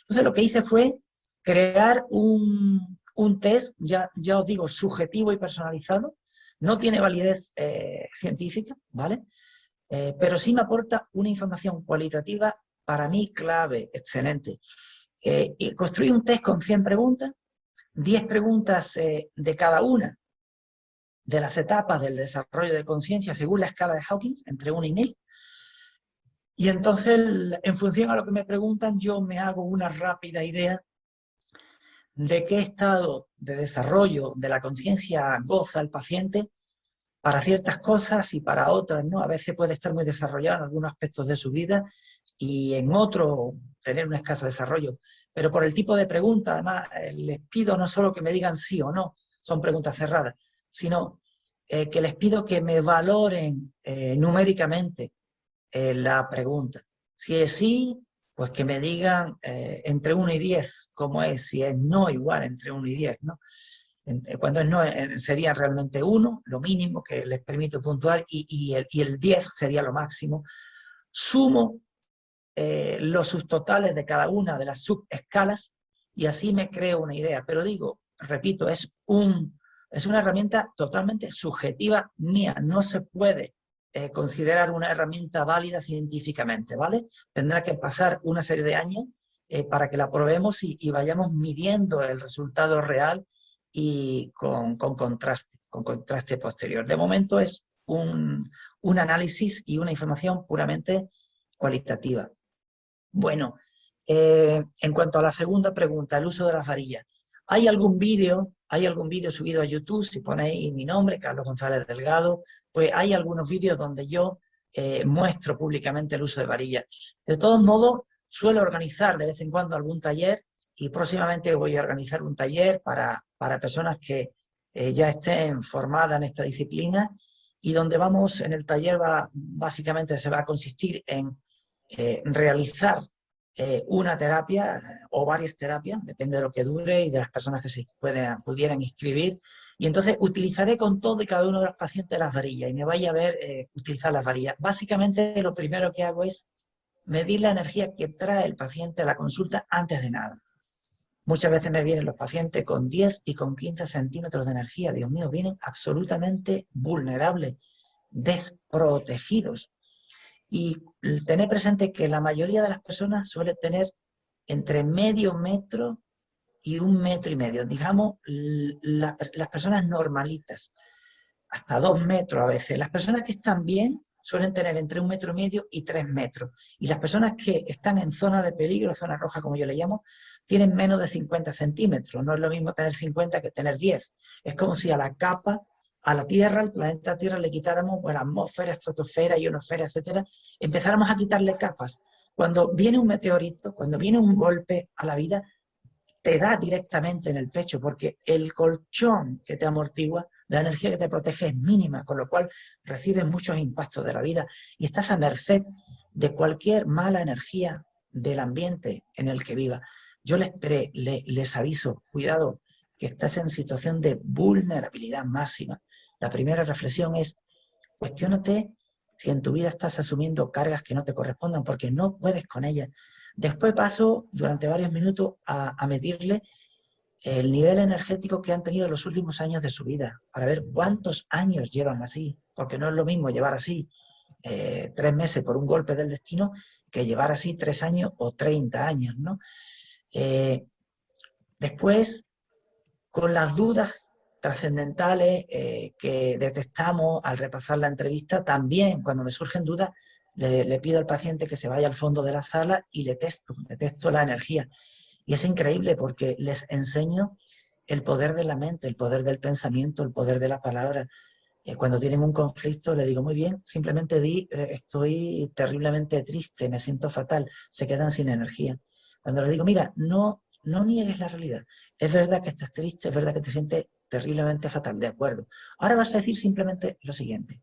Entonces lo que hice fue crear un test, ya os digo, subjetivo y personalizado. No tiene validez científica, ¿vale? Pero sí me aporta una información cualitativa para mí clave, excelente. Y construí un test con 100 preguntas, 10 preguntas de cada una de las etapas del desarrollo de conciencia según la escala de Hawkins, entre 1 y 1000. Y entonces, en función a lo que me preguntan, yo me hago una rápida idea de qué estado de desarrollo de la conciencia goza el paciente para ciertas cosas y para otras, ¿no? A veces puede estar muy desarrollado en algunos aspectos de su vida y en otros tener un escaso desarrollo. Pero por el tipo de pregunta, además, les pido no solo que me digan sí o no, son preguntas cerradas, sino que les pido que me valoren numéricamente la pregunta. Si es sí, pues que me digan entre 1 y 10 cómo es, si es no, igual entre 1 y 10, ¿no? Cuando es no, sería realmente 1, lo mínimo que les permito puntuar, y el 10 sería lo máximo. Sumo los subtotales de cada una de las subescalas y así me creo una idea. Pero digo, repito, es una herramienta totalmente subjetiva mía, no se puede considerar una herramienta válida científicamente, ¿vale? Tendrá que pasar una serie de años para que la probemos y vayamos midiendo el resultado real y con contraste posterior. De momento es un análisis y una información puramente cualitativa. Bueno, en cuanto a la segunda pregunta, el uso de las varillas. ¿Hay algún vídeo subido a YouTube? Si ponéis mi nombre, Carlos González Delgado, pues hay algunos vídeos donde yo muestro públicamente el uso de varillas. De todos modos, suelo organizar de vez en cuando algún taller y próximamente voy a organizar un taller para personas que ya estén formadas en esta disciplina y donde vamos, en el taller básicamente se va a consistir en realizar una terapia o varias terapias, depende de lo que dure y de las personas que se pudieran inscribir. Y entonces utilizaré con todo y cada uno de los pacientes las varillas y me vaya a ver utilizar las varillas. Básicamente lo primero que hago es medir la energía que trae el paciente a la consulta antes de nada. Muchas veces me vienen los pacientes con 10 y con 15 centímetros de energía. Dios mío, vienen absolutamente vulnerables, desprotegidos. Y tener presente que la mayoría de las personas suele tener entre medio metro y 1,5 metros, digamos, las personas normalitas, hasta 2 metros a veces. Las personas que están bien suelen tener entre 1,5 metros y 3 metros. Y las personas que están en zona de peligro, zona roja como yo le llamo, tienen menos de 50 centímetros. No es lo mismo tener 50 que tener 10. Es como si a la capa, a la Tierra, al planeta Tierra, le quitáramos, bueno, atmósfera, estratosfera, ionosfera, etcétera, empezáramos a quitarle capas. Cuando viene un meteorito, cuando viene un golpe a la vida, te da directamente en el pecho, porque el colchón que te amortigua, la energía que te protege es mínima, con lo cual recibes muchos impactos de la vida y estás a merced de cualquier mala energía del ambiente en el que viva. Yo les aviso, cuidado, que estás en situación de vulnerabilidad máxima. La primera reflexión es, cuestiónate si en tu vida estás asumiendo cargas que no te correspondan, porque no puedes con ellas. Después paso durante varios minutos a medirle el nivel energético que han tenido en los últimos años de su vida, para ver cuántos años llevan así, porque no es lo mismo llevar así 3 meses por un golpe del destino que llevar así 3 años o 30 años, ¿no? Después, con las dudas trascendentales que detectamos al repasar la entrevista, también cuando me surgen dudas, le pido al paciente que se vaya al fondo de la sala y le testo la energía. Y es increíble porque les enseño el poder de la mente, el poder del pensamiento, el poder de la palabra. Cuando tienen un conflicto, le digo, muy bien, simplemente estoy terriblemente triste, me siento fatal, se quedan sin energía. Cuando le digo, mira, no niegues la realidad. Es verdad que estás triste, es verdad que te sientes terriblemente fatal, de acuerdo. Ahora vas a decir simplemente lo siguiente.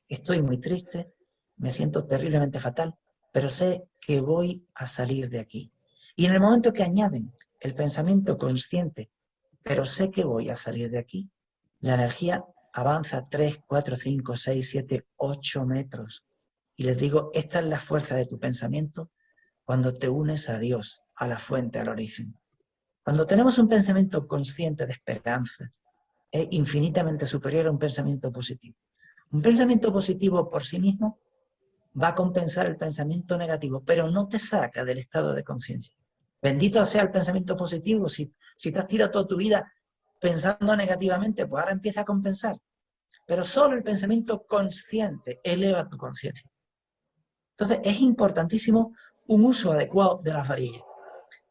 Estoy muy triste, me siento terriblemente fatal, pero sé que voy a salir de aquí. Y en el momento que añaden el pensamiento consciente, pero sé que voy a salir de aquí, la energía avanza 3, 4, 5, 6, 7, 8 metros. Y les digo, esta es la fuerza de tu pensamiento cuando te unes a Dios, a la fuente, al origen. Cuando tenemos un pensamiento consciente de esperanza, es infinitamente superior a un pensamiento positivo. Un pensamiento positivo por sí mismo va a compensar el pensamiento negativo, pero no te saca del estado de conciencia. Bendito sea el pensamiento positivo. Si te has tirado toda tu vida pensando negativamente, pues ahora empieza a compensar. Pero solo el pensamiento consciente eleva tu conciencia. Entonces es importantísimo un uso adecuado de las varillas.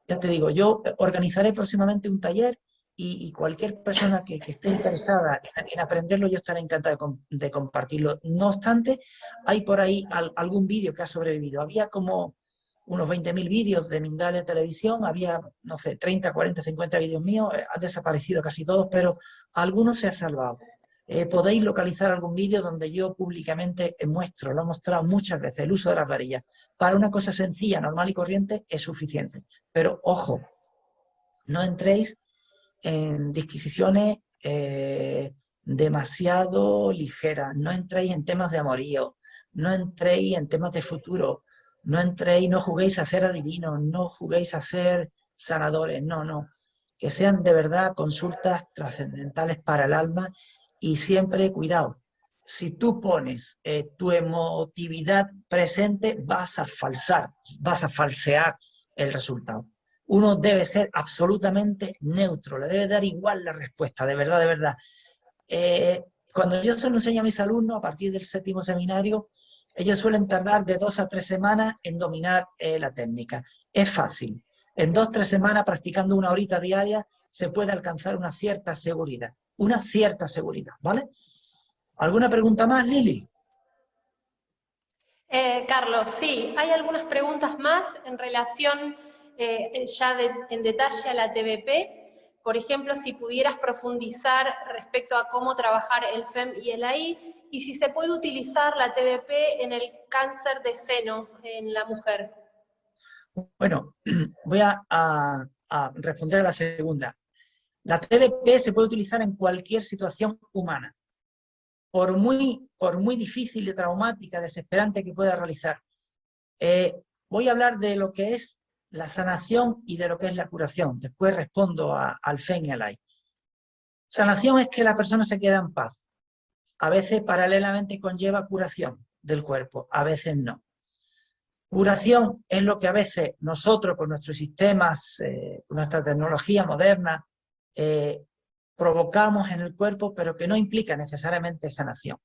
Ya te digo, yo organizaré próximamente un taller y cualquier persona que esté interesada en aprenderlo, yo estaré encantado de compartirlo. No obstante, hay por ahí algún vídeo que ha sobrevivido. Había como unos 20.000 vídeos de Mindalia Televisión, había, no sé, 30, 40, 50 vídeos míos, han desaparecido casi todos, pero algunos se han salvado. Podéis localizar algún vídeo donde yo públicamente muestro, lo he mostrado muchas veces, el uso de las varillas. Para una cosa sencilla, normal y corriente es suficiente. Pero ojo, no entréis en disquisiciones demasiado ligeras, no entréis en temas de amorío, no entréis en temas de futuro, no entréis, no juguéis a ser adivinos, no juguéis a ser sanadores, no. Que sean de verdad consultas trascendentales para el alma y siempre cuidado. Si tú pones tu emotividad presente, vas a falsear el resultado. Uno debe ser absolutamente neutro, le debe dar igual la respuesta, de verdad, de verdad. Cuando yo se lo enseño a mis alumnos, a partir del 7º seminario, ellos suelen tardar de 2 a 3 semanas en dominar la técnica. Es fácil. En 2 o 3 semanas, practicando 1 horita diaria, se puede alcanzar una cierta seguridad. Una cierta seguridad, ¿vale? ¿Alguna pregunta más, Lili? Carlos, sí, hay algunas preguntas más en relación en detalle a la TBP. Por ejemplo, si pudieras profundizar respecto a cómo trabajar el FEM y el AI, y si se puede utilizar la TBP en el cáncer de seno en la mujer. Bueno, voy a responder a la segunda. La TBP se puede utilizar en cualquier situación humana, por muy difícil y traumática, desesperante que pueda realizar. Voy a hablar de lo que es la sanación y de lo que es la curación. Después respondo al FEM y al AI. Sanación es que la persona se queda en paz. A veces paralelamente conlleva curación del cuerpo, a veces no. Curación es lo que a veces nosotros con nuestros sistemas, con nuestra tecnología moderna, provocamos en el cuerpo, pero que no implica necesariamente sanación.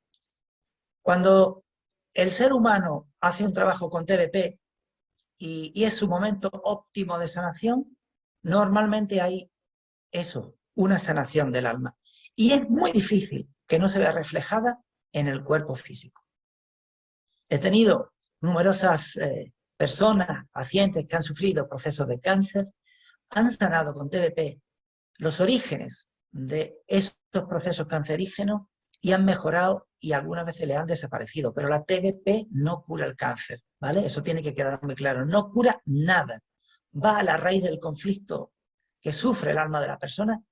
Cuando el ser humano hace un trabajo con TBP y es su momento óptimo de sanación, normalmente hay eso, una sanación del alma. Y es muy difícil que no se vea reflejada en el cuerpo físico. He tenido numerosas personas, pacientes que han sufrido procesos de cáncer, han sanado con TBP los orígenes de esos procesos cancerígenos y han mejorado y algunas veces le han desaparecido. Pero la TBP no cura el cáncer, ¿vale? Eso tiene que quedar muy claro. No cura nada. Va a la raíz del conflicto que sufre el alma de la persona,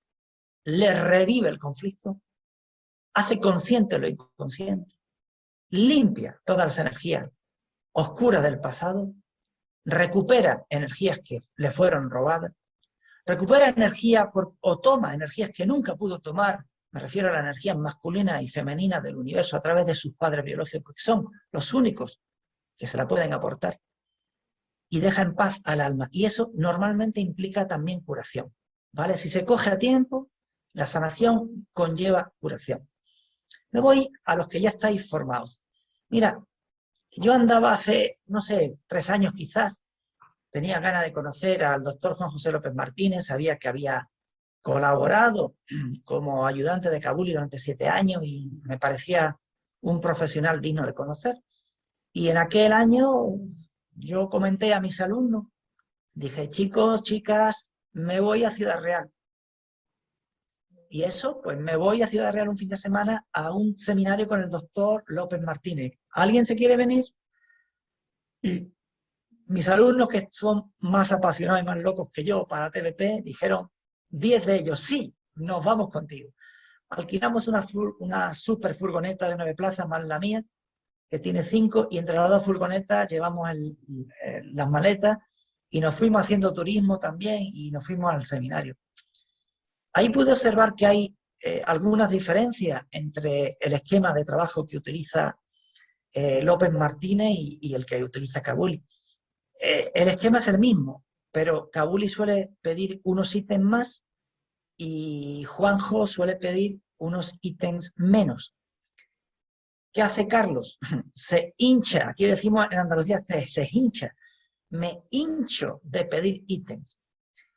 le revive el conflicto, hace consciente lo inconsciente, limpia todas las energías oscuras del pasado, recupera energías que le fueron robadas, recupera energía o toma energías que nunca pudo tomar, me refiero a la energía masculina y femenina del universo a través de sus padres biológicos, que son los únicos que se la pueden aportar, y deja en paz al alma. Y eso normalmente implica también curación, ¿vale? Si se coge a tiempo, la sanación conlleva curación. Me voy a los que ya estáis formados. Mira, yo andaba hace, no sé, 3 años quizás, tenía ganas de conocer al doctor Juan José López Martínez, sabía que había colaborado como ayudante de Kabuli durante 7 años y me parecía un profesional digno de conocer. Y en aquel año yo comenté a mis alumnos, dije, chicos, chicas, me voy a Ciudad Real. Y eso, pues me voy a Ciudad Real un fin de semana a un seminario con el doctor López Martínez. ¿Alguien se quiere venir? Y mis alumnos, que son más apasionados y más locos que yo para TBP, dijeron, 10 de ellos, sí, nos vamos contigo. Alquilamos una super furgoneta de 9 plazas más la mía, que tiene 5, y entre las 2 furgonetas llevamos las maletas y nos fuimos haciendo turismo también y nos fuimos al seminario. Ahí pude observar que hay algunas diferencias entre el esquema de trabajo que utiliza López Martínez y el que utiliza Kabuli. El esquema es el mismo, pero Kabuli suele pedir unos ítems más y Juanjo suele pedir unos ítems menos. ¿Qué hace Carlos? Se hincha, aquí decimos en Andalucía, se hincha. Me hincho de pedir ítems.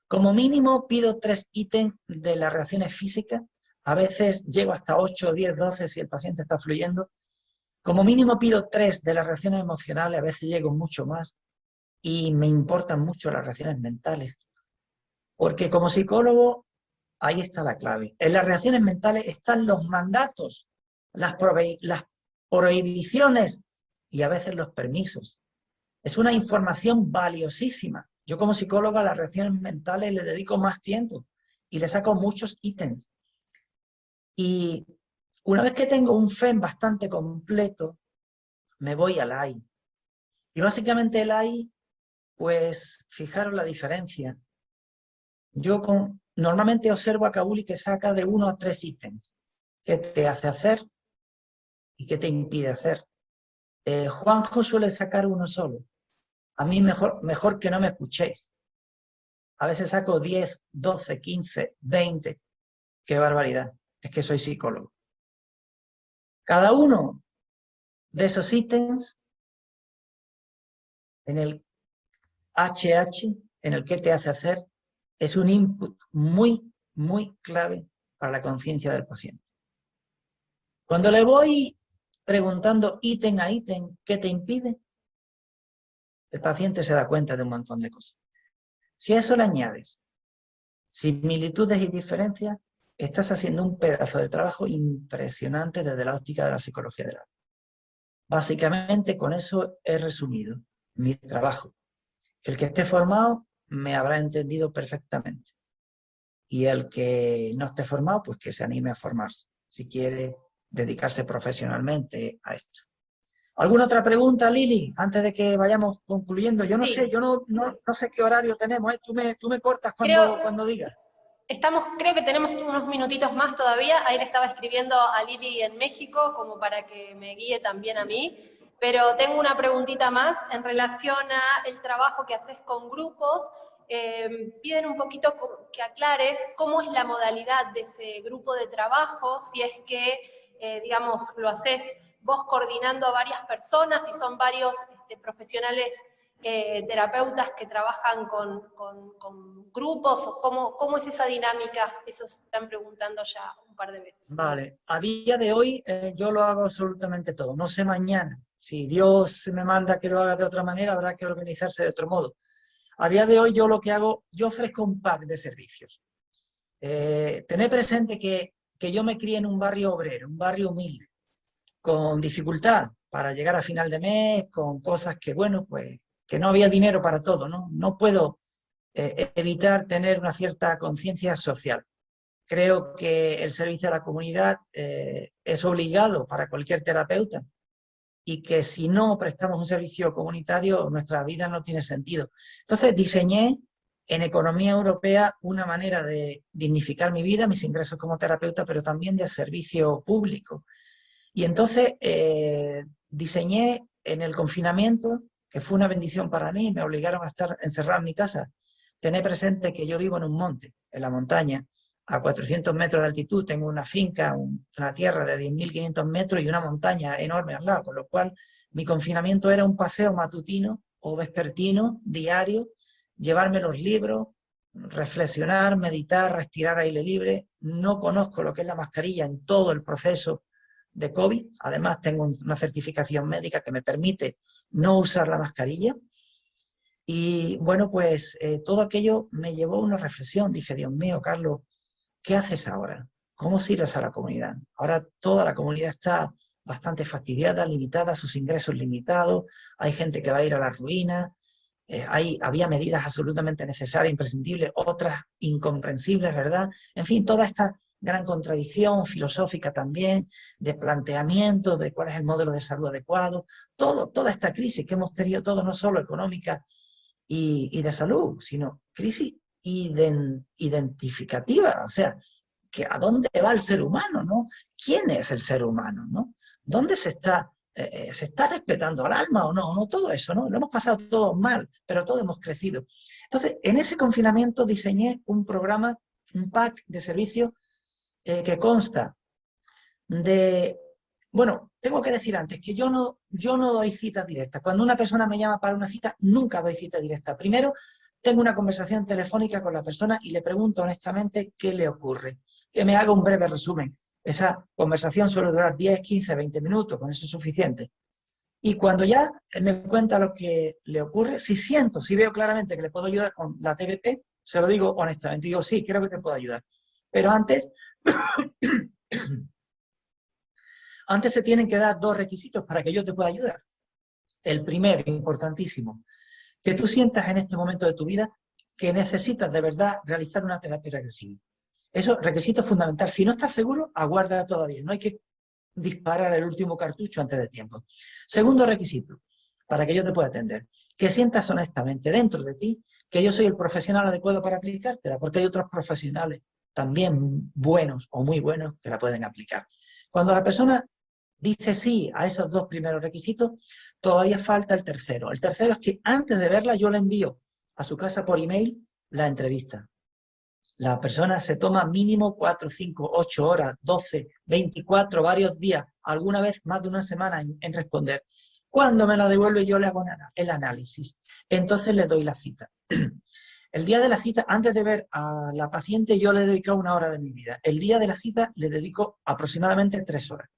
Como mínimo pido 3 ítems de las reacciones físicas, a veces llego hasta 8, 10, 12 si el paciente está fluyendo. Como mínimo pido 3 de las reacciones emocionales, a veces llego mucho más, y me importan mucho las reacciones mentales. Porque como psicólogo, ahí está la clave. En las reacciones mentales están los mandatos, las prohibiciones y a veces los permisos. Es una información valiosísima. Yo como psicólogo a las reacciones mentales le dedico más tiempo y le saco muchos ítems. Y una vez que tengo un FEM bastante completo, me voy al AI. Y básicamente el AI, pues fijaros la diferencia. Yo normalmente observo a Kabuli que saca de 1 a 3 ítems. ¿Qué te hace hacer y qué te impide hacer? Juanjo suele sacar uno solo. A mí mejor que no me escuchéis. A veces saco 10, 12, 15, 20. ¡Qué barbaridad! Es que soy psicólogo. Cada uno de esos ítems, en el HH, en el que te hace hacer, es un input muy, muy clave para la conciencia del paciente. Cuando le voy preguntando ítem a ítem qué te impide, el paciente se da cuenta de un montón de cosas. Si a eso le añades similitudes y diferencias, estás haciendo un pedazo de trabajo impresionante desde la óptica de la psicología del arte. Básicamente con eso he resumido mi trabajo. El que esté formado me habrá entendido perfectamente. Y el que no esté formado, pues que se anime a formarse, si quiere dedicarse profesionalmente a esto. ¿Alguna otra pregunta, Lili? Antes de que vayamos concluyendo. Yo no sé, yo no sé qué horario tenemos, ¿eh? Tú me cortas cuando digas. Creo que tenemos unos minutitos más todavía. Ahí le estaba escribiendo a Lili en México como para que me guíe también a mí. Pero tengo una preguntita más en relación a el trabajo que haces con grupos. Piden un poquito que aclares cómo es la modalidad de ese grupo de trabajo, si es que, digamos, lo haces vos coordinando a varias personas, si son varios profesionales terapeutas que trabajan con grupos, o cómo es esa dinámica. Eso se están preguntando ya un par de veces. Vale, a día de hoy yo lo hago absolutamente todo, no sé mañana. Si Dios me manda que lo haga de otra manera, habrá que organizarse de otro modo. A día de hoy yo lo que hago, yo ofrezco un pack de servicios. Tened presente que yo me crié en un barrio obrero, un barrio humilde, con dificultad para llegar a final de mes, con cosas que, bueno, pues que no había dinero para todo, ¿no? No puedo evitar tener una cierta conciencia social. Creo que el servicio a la comunidad es obligado para cualquier terapeuta y que si no prestamos un servicio comunitario, nuestra vida no tiene sentido. Entonces diseñé en economía europea una manera de dignificar mi vida, mis ingresos como terapeuta, pero también de servicio público. Y entonces diseñé en el confinamiento, que fue una bendición para mí, me obligaron a estar encerrado en mi casa. Tened presente que yo vivo en un monte, en la montaña, a 400 metros de altitud, tengo una finca, una tierra de 10.500 metros y una montaña enorme al lado, con lo cual mi confinamiento era un paseo matutino o vespertino, diario, llevarme los libros, reflexionar, meditar, respirar aire libre. No conozco lo que es la mascarilla en todo el proceso de COVID, además tengo una certificación médica que me permite no usar la mascarilla. Y bueno, pues todo aquello me llevó a una reflexión. Dije, Dios mío, Carlos, ¿qué haces ahora? ¿Cómo sirves a la comunidad? Ahora toda la comunidad está bastante fastidiada, limitada, sus ingresos limitados, hay gente que va a ir a la ruina, había medidas absolutamente necesarias, imprescindibles, otras incomprensibles, ¿verdad? En fin, toda esta gran contradicción filosófica también, de planteamiento de cuál es el modelo de salud adecuado, toda esta crisis que hemos tenido todos, no solo económica y de salud, sino crisis identificativa, o sea, que a dónde va el ser humano, ¿no? ¿Quién es el ser humano, no? ¿Dónde se está ¿se está respetando al alma o no? No todo eso, ¿no? Lo hemos pasado todo mal, pero todos hemos crecido. Entonces, en ese confinamiento diseñé un programa, un pack de servicios que consta de... Bueno, tengo que decir antes que yo no doy citas directas. Cuando una persona me llama para una cita, nunca doy cita directa. Primero, tengo una conversación telefónica con la persona y le pregunto honestamente qué le ocurre. Que me haga un breve resumen. Esa conversación suele durar 10, 15, 20 minutos, con eso es suficiente. Y cuando ya me cuenta lo que le ocurre, si veo claramente que le puedo ayudar con la TBP, se lo digo honestamente. Digo, sí, creo que te puedo ayudar. Pero antes... Antes se tienen que dar 2 requisitos para que yo te pueda ayudar. El primero, importantísimo, que tú sientas en este momento de tu vida que necesitas de verdad realizar una terapia regresiva. Eso es requisito fundamental. Si no estás seguro, aguarda todavía. No hay que disparar el último cartucho antes de tiempo. Segundo requisito, para que yo te pueda atender, que sientas honestamente dentro de ti que yo soy el profesional adecuado para aplicártela, porque hay otros profesionales también buenos o muy buenos que la pueden aplicar. Cuando la persona dice sí a esos 2 primeros requisitos, todavía falta el tercero. El tercero es que antes de verla yo le envío a su casa por email la entrevista. La persona se toma mínimo 4, 5, 8 horas, 12, 24, varios días, alguna vez más de una semana en responder. Cuando me la devuelve yo le hago el análisis. Entonces le doy la cita. El día de la cita, antes de ver a la paciente, yo le dedico 1 hora de mi vida. El día de la cita le dedico aproximadamente 3 horas.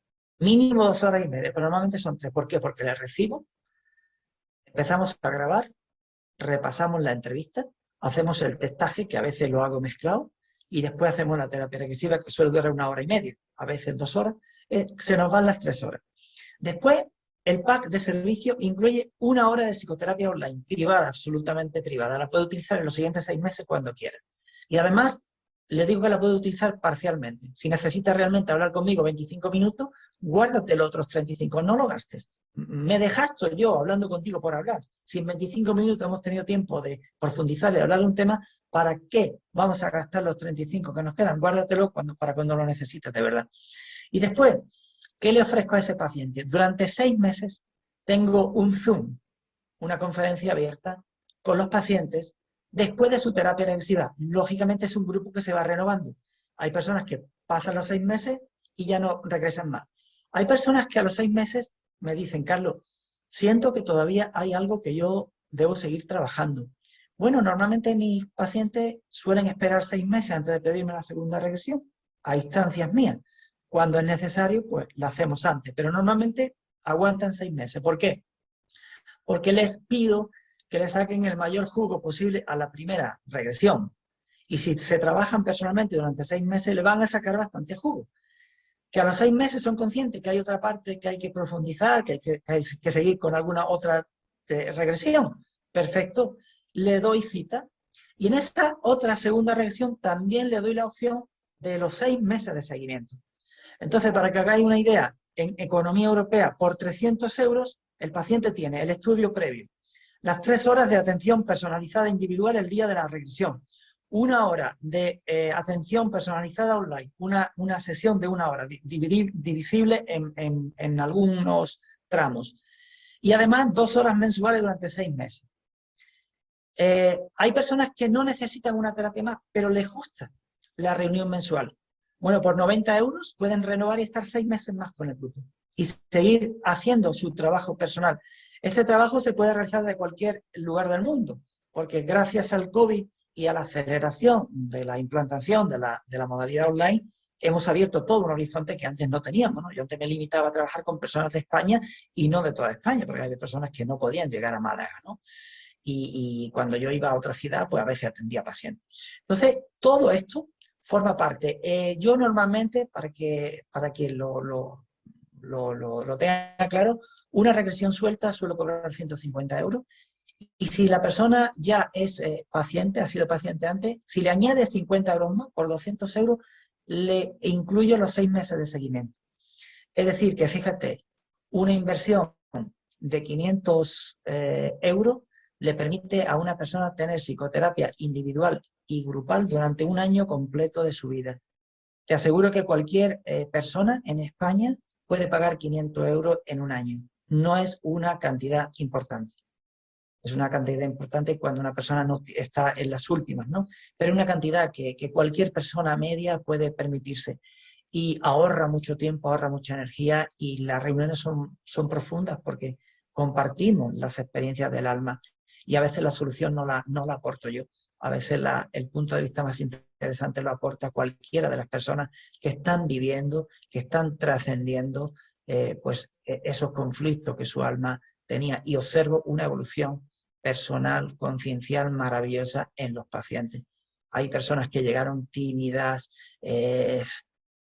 Mínimo 2 horas y media, pero normalmente son 3. ¿Por qué? Porque le recibo, empezamos a grabar, repasamos la entrevista, hacemos el testaje, que a veces lo hago mezclado, y después hacemos la terapia regresiva, que suele durar 1 hora y media, a veces 2 horas, se nos van las 3 horas. Después, el pack de servicio incluye 1 hora de psicoterapia online, privada, absolutamente privada. La puede utilizar en los siguientes 6 meses cuando quiera. Y además, le digo que la puede utilizar parcialmente. Si necesita realmente hablar conmigo 25 minutos, guárdate los otros 35, no lo gastes. Me dejaste yo hablando contigo por hablar. Si en 25 minutos hemos tenido tiempo de profundizar y de hablar de un tema, ¿para qué vamos a gastar los 35 que nos quedan? Guárdatelo para cuando lo necesites, de verdad. Y después, ¿qué le ofrezco a ese paciente? Durante 6 meses tengo un Zoom, una conferencia abierta con los pacientes después de su terapia regresiva. Lógicamente es un grupo que se va renovando. Hay personas que pasan los 6 meses y ya no regresan más. Hay personas que a los 6 meses me dicen, Carlos, siento que todavía hay algo que yo debo seguir trabajando. Bueno, normalmente mis pacientes suelen esperar 6 meses antes de pedirme la segunda regresión, a instancias mías. Cuando es necesario, pues la hacemos antes, pero normalmente aguantan 6 meses. ¿Por qué? Porque les pido que le saquen el mayor jugo posible a la primera regresión. Y si se trabajan personalmente durante 6 meses, le van a sacar bastante jugo. Que a los 6 meses son conscientes que hay otra parte que hay que profundizar, que hay que seguir con alguna otra regresión. Perfecto, le doy cita. Y en esta otra segunda regresión también le doy la opción de los 6 meses de seguimiento. Entonces, para que hagáis una idea, en economía europea, por 300 euros, el paciente tiene el estudio previo, las 3 horas de atención personalizada individual el día de la regresión, 1 hora de atención personalizada online, una sesión de 1 hora, divisible en algunos tramos, y además 2 horas mensuales durante 6 meses. Hay personas que no necesitan una terapia más, pero les gusta la reunión mensual. Bueno, por 90 euros pueden renovar y estar 6 meses más con el grupo y seguir haciendo su trabajo personal. Este trabajo se puede realizar de cualquier lugar del mundo, porque gracias al COVID y a la aceleración de la implantación de la modalidad online, hemos abierto todo un horizonte que antes no teníamos, ¿no? Yo antes me limitaba a trabajar con personas de España y no de toda España, porque hay personas que no podían llegar a Málaga, ¿no? Y cuando yo iba a otra ciudad, pues a veces atendía pacientes. Entonces, todo esto forma parte. Yo normalmente, para que lo tenga claro, una regresión suelta suelo cobrar 150 euros. Y si la persona ya es paciente, ha sido paciente antes, si le añade 50 euros más, por 200 euros, le incluyo los 6 meses de seguimiento. Es decir, que fíjate, una inversión de 500 euros le permite a una persona tener psicoterapia individual y grupal durante 1 año completo de su vida. Te aseguro que cualquier persona en España puede pagar 500 euros en un año. No es una cantidad importante. Es una cantidad importante cuando una persona no está en las últimas, ¿no? Pero es una cantidad que cualquier persona media puede permitirse. Y ahorra mucho tiempo, ahorra mucha energía, y las reuniones son profundas porque compartimos las experiencias del alma, y a veces la solución no la aporto yo. A veces el punto de vista más interesante lo aporta cualquiera de las personas que están viviendo, que están trascendiendo esos conflictos que su alma tenía, y observo una evolución personal, conciencial, maravillosa en los pacientes. Hay personas que llegaron tímidas,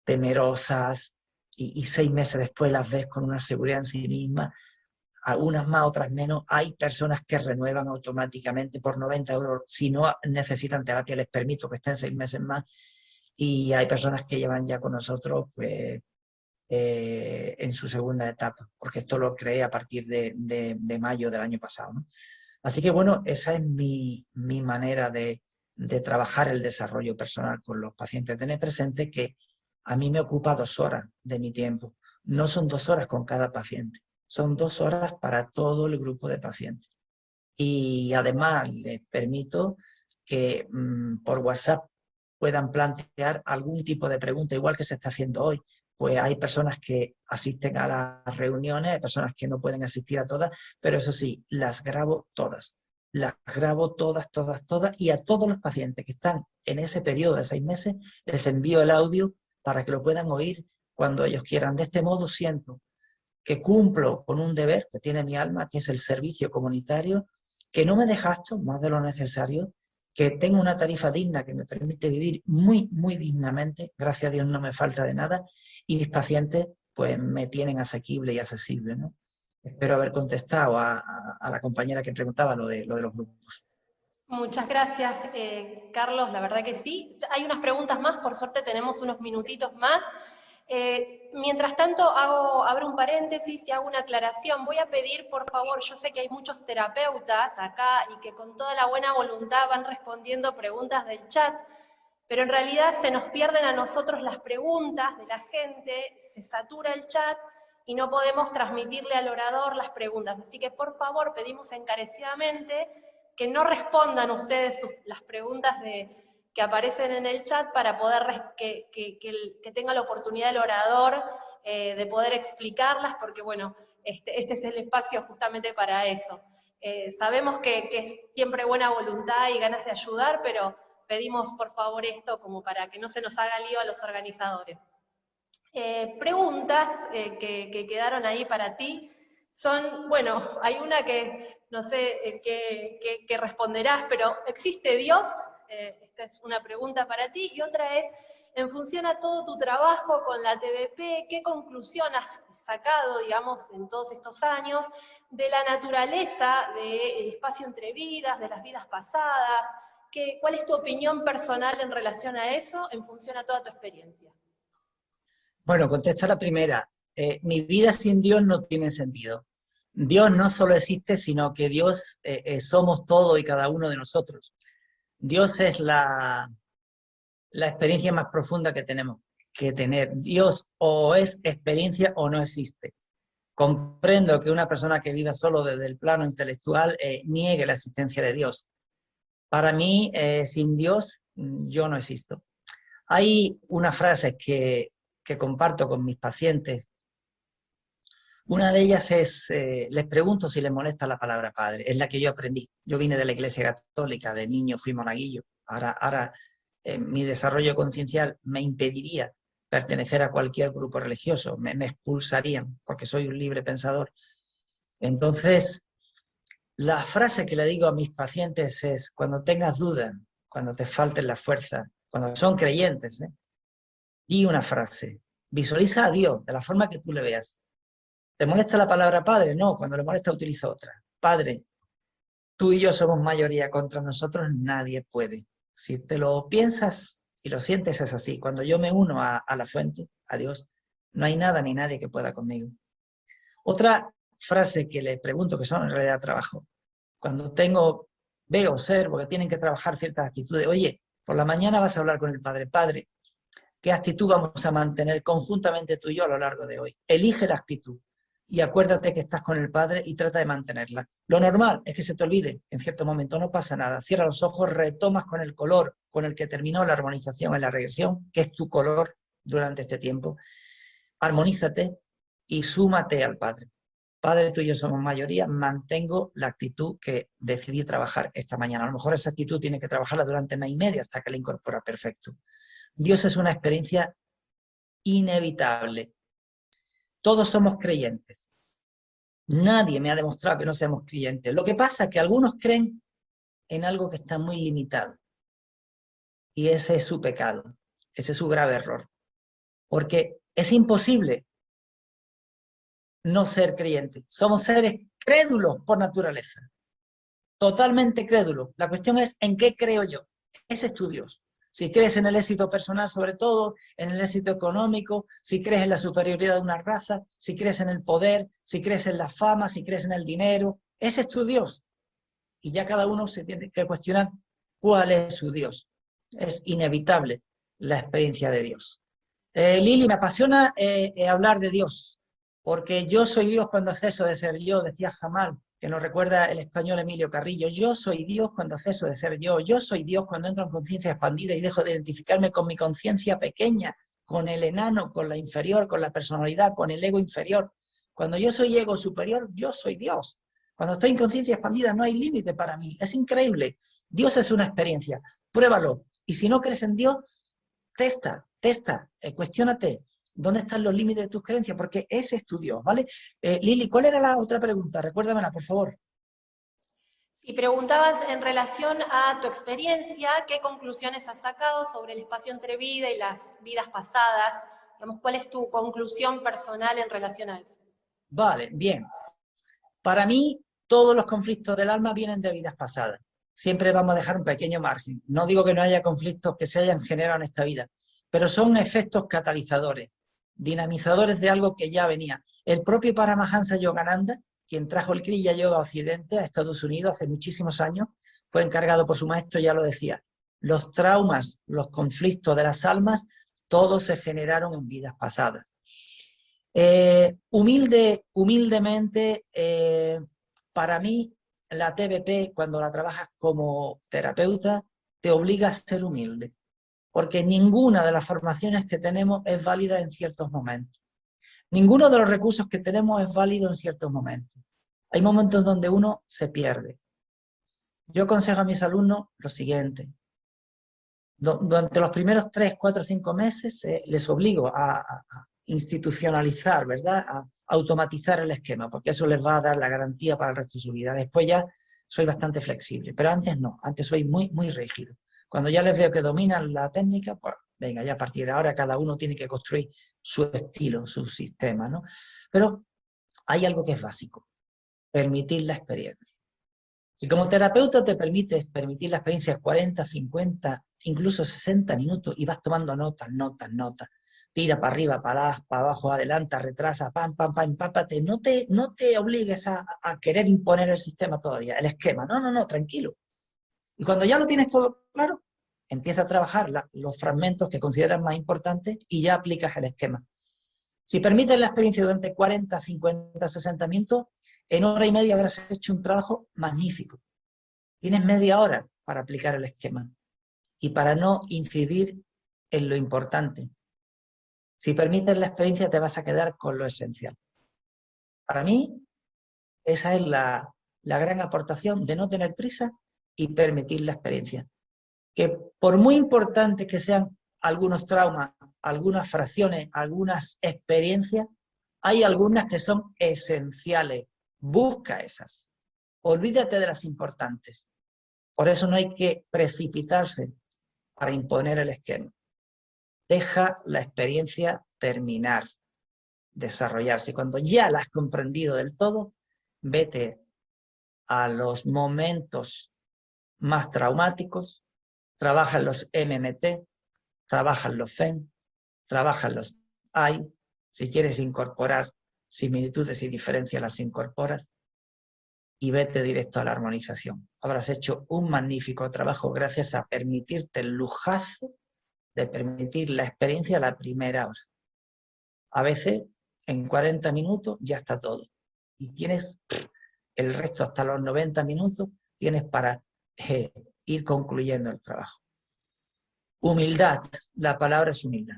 temerosas, y 6 meses después las ves con una seguridad en sí misma, algunas más, otras menos. Hay personas que renuevan automáticamente por 90 euros, si no necesitan terapia les permito que estén 6 meses más, y hay personas que llevan ya con nosotros pues en su segunda etapa, porque esto lo creé a partir de mayo del año pasado, ¿no? Así que bueno, esa es mi manera de trabajar el desarrollo personal con los pacientes. Tener presente que a mí me ocupa 2 horas de mi tiempo. No son 2 horas con cada paciente, son 2 horas para todo el grupo de pacientes. Y además les permito que por WhatsApp puedan plantear algún tipo de pregunta, igual que se está haciendo hoy. Pues hay personas que asisten a las reuniones, hay personas que no pueden asistir a todas, pero eso sí, las grabo todas. Las grabo todas, y a todos los pacientes que están en ese periodo de 6 meses, les envío el audio para que lo puedan oír cuando ellos quieran. De este modo siento que cumplo con un deber que tiene mi alma, que es el servicio comunitario, que no me desgasto más de lo necesario, que tengo una tarifa digna que me permite vivir muy, muy dignamente, gracias a Dios no me falta de nada, y mis pacientes pues me tienen asequible y accesible, ¿no? Espero haber contestado a la compañera que preguntaba lo de los grupos. Muchas gracias, Carlos, la verdad que sí. Hay unas preguntas más, por suerte tenemos unos minutitos más. Mientras tanto, abro un paréntesis y hago una aclaración. Voy a pedir, por favor, yo sé que hay muchos terapeutas acá y que con toda la buena voluntad van respondiendo preguntas del chat, pero en realidad se nos pierden a nosotros las preguntas de la gente, se satura el chat y no podemos transmitirle al orador las preguntas. Así que, por favor, pedimos encarecidamente que no respondan ustedes las preguntas que aparecen en el chat para poder que tenga la oportunidad el orador de poder explicarlas, porque bueno, este es el espacio justamente para eso. Sabemos que es siempre buena voluntad y ganas de ayudar, pero pedimos por favor esto como para que no se nos haga lío a los organizadores. Preguntas que quedaron ahí para ti son, bueno, hay una que no sé qué responderás, pero ¿existe Dios? Esta es una pregunta para ti, y otra es, en función a todo tu trabajo con la TBP, ¿qué conclusión has sacado, digamos, en todos estos años, de la naturaleza del espacio entre vidas, de las vidas pasadas? ¿Cuál es tu opinión personal en relación a eso, en función a toda tu experiencia? Bueno, contesto la primera. Mi vida sin Dios no tiene sentido. Dios no solo existe, sino que Dios somos todo y cada uno de nosotros. Dios es la experiencia más profunda que tenemos que tener. Dios o es experiencia o no existe. Comprendo que una persona que viva solo desde el plano intelectual niegue la existencia de Dios. Para mí, sin Dios, yo no existo. Hay unas frases que comparto con mis pacientes. Una de ellas es, les pregunto si les molesta la palabra padre, es la que yo aprendí. Yo vine de la Iglesia Católica, de niño fui monaguillo. Ahora mi desarrollo conciencial me impediría pertenecer a cualquier grupo religioso, me expulsarían porque soy un libre pensador. Entonces, la frase que le digo a mis pacientes es, cuando tengas dudas, cuando te falten las fuerzas, cuando son creyentes, di una frase, visualiza a Dios de la forma que tú le veas. ¿Te molesta la palabra padre? No, cuando le molesta utilizo otra. Padre, tú y yo somos mayoría, contra nosotros nadie puede. Si te lo piensas y lo sientes es así. Cuando yo me uno a la fuente, a Dios, no hay nada ni nadie que pueda conmigo. Otra frase que le pregunto, que son en realidad trabajo, cuando observo que tienen que trabajar ciertas actitudes, oye, por la mañana vas a hablar con el padre, padre, qué actitud vamos a mantener conjuntamente tú y yo a lo largo de hoy. Elige la actitud y acuérdate que estás con el Padre y trata de mantenerla. Lo normal es que se te olvide en cierto momento, no pasa nada. Cierra los ojos, retomas con el color con el que terminó la armonización en la regresión, que es tu color durante este tiempo. Armonízate y súmate al Padre. Padre, tú y yo somos mayoría, mantengo la actitud que decidí trabajar esta mañana. A lo mejor esa actitud tiene que trabajarla durante mes y medio hasta que la incorpora perfecto. Dios es una experiencia inevitable. Todos somos creyentes. Nadie me ha demostrado que no seamos creyentes. Lo que pasa es que algunos creen en algo que está muy limitado. Y ese es su pecado. Ese es su grave error. Porque es imposible no ser creyente. Somos seres crédulos por naturaleza. Totalmente crédulos. La cuestión es ¿en qué creo yo? Ese es tu Dios. Si crees en el éxito personal sobre todo, en el éxito económico, si crees en la superioridad de una raza, si crees en el poder, si crees en la fama, si crees en el dinero, ese es tu Dios. Y ya cada uno se tiene que cuestionar cuál es su Dios. Es inevitable la experiencia de Dios. Lili, me apasiona hablar de Dios, porque yo soy Dios cuando ceso de ser yo, decía Jamal, que nos recuerda el español Emilio Carrillo. Yo soy Dios cuando ceso de ser yo. Yo soy Dios cuando entro en conciencia expandida y dejo de identificarme con mi conciencia pequeña, con el enano, con la inferior, con la personalidad, con el ego inferior. Cuando yo soy ego superior, yo soy Dios. Cuando estoy en conciencia expandida no hay límite para mí. Es increíble. Dios es una experiencia. Pruébalo. Y si no crees en Dios, testa, cuestiónate. ¿Dónde están los límites de tus creencias? Porque ese es tu Dios, ¿vale? Lili, ¿cuál era la otra pregunta? Recuérdamela, por favor. Si preguntabas en relación a tu experiencia, ¿qué conclusiones has sacado sobre el espacio entre vida y las vidas pasadas? Digamos, ¿cuál es tu conclusión personal en relación a eso? Vale, bien. Para mí, todos los conflictos del alma vienen de vidas pasadas. Siempre vamos a dejar un pequeño margen. No digo que no haya conflictos que se hayan generado en esta vida, pero son efectos catalizadores, dinamizadores de algo que ya venía. El propio Paramahansa Yogananda, quien trajo el Kriya Yoga a Occidente, a Estados Unidos, hace muchísimos años, fue encargado por su maestro, ya lo decía. Los traumas, los conflictos de las almas, todos se generaron en vidas pasadas. Humildemente, para mí, la TBP, cuando la trabajas como terapeuta, te obliga a ser humilde. Porque ninguna de las formaciones que tenemos es válida en ciertos momentos. Ninguno de los recursos que tenemos es válido en ciertos momentos. Hay momentos donde uno se pierde. Yo aconsejo a mis alumnos lo siguiente. Durante los primeros 3, 4, 5 meses les obligo a institucionalizar, ¿verdad? A automatizar el esquema, porque eso les va a dar la garantía para el resto de su vida. Después ya soy bastante flexible, pero antes no, antes soy muy, muy rígido. Cuando ya les veo que dominan la técnica, pues venga, ya a partir de ahora cada uno tiene que construir su estilo, su sistema, ¿no? Pero hay algo que es básico, permitir la experiencia. Si como terapeuta te permites permitir la experiencia 40, 50, incluso 60 minutos y vas tomando notas, tira para arriba, para abajo, adelanta, retrasa, empápate, no te obligues a querer imponer el sistema todavía, el esquema, no, tranquilo. Y cuando ya lo tienes todo claro, empieza a trabajar los fragmentos que consideras más importantes y ya aplicas el esquema. Si permites la experiencia durante 40, 50, 60 minutos, en hora y media habrás hecho un trabajo magnífico. Tienes media hora para aplicar el esquema y para no incidir en lo importante. Si permites la experiencia te vas a quedar con lo esencial. Para mí, esa es la gran aportación de no tener prisa y permitir la experiencia. Que por muy importantes que sean algunos traumas, algunas fracciones, algunas experiencias, hay algunas que son esenciales. Busca esas. Olvídate de las importantes. Por eso no hay que precipitarse para imponer el esquema. Deja la experiencia terminar, desarrollarse. Cuando ya la has comprendido del todo, vete a los momentos más traumáticos, trabaja en los MMT, trabaja en los FEN, trabaja en los AI. Si quieres incorporar similitudes y diferencias, las incorporas y vete directo a la armonización. Habrás hecho un magnífico trabajo gracias a permitirte el lujazo de permitir la experiencia a la primera hora. A veces, en 40 minutos ya está todo. Y tienes el resto hasta los 90 minutos, tienes para ir concluyendo el trabajo. Humildad, la palabra es humildad.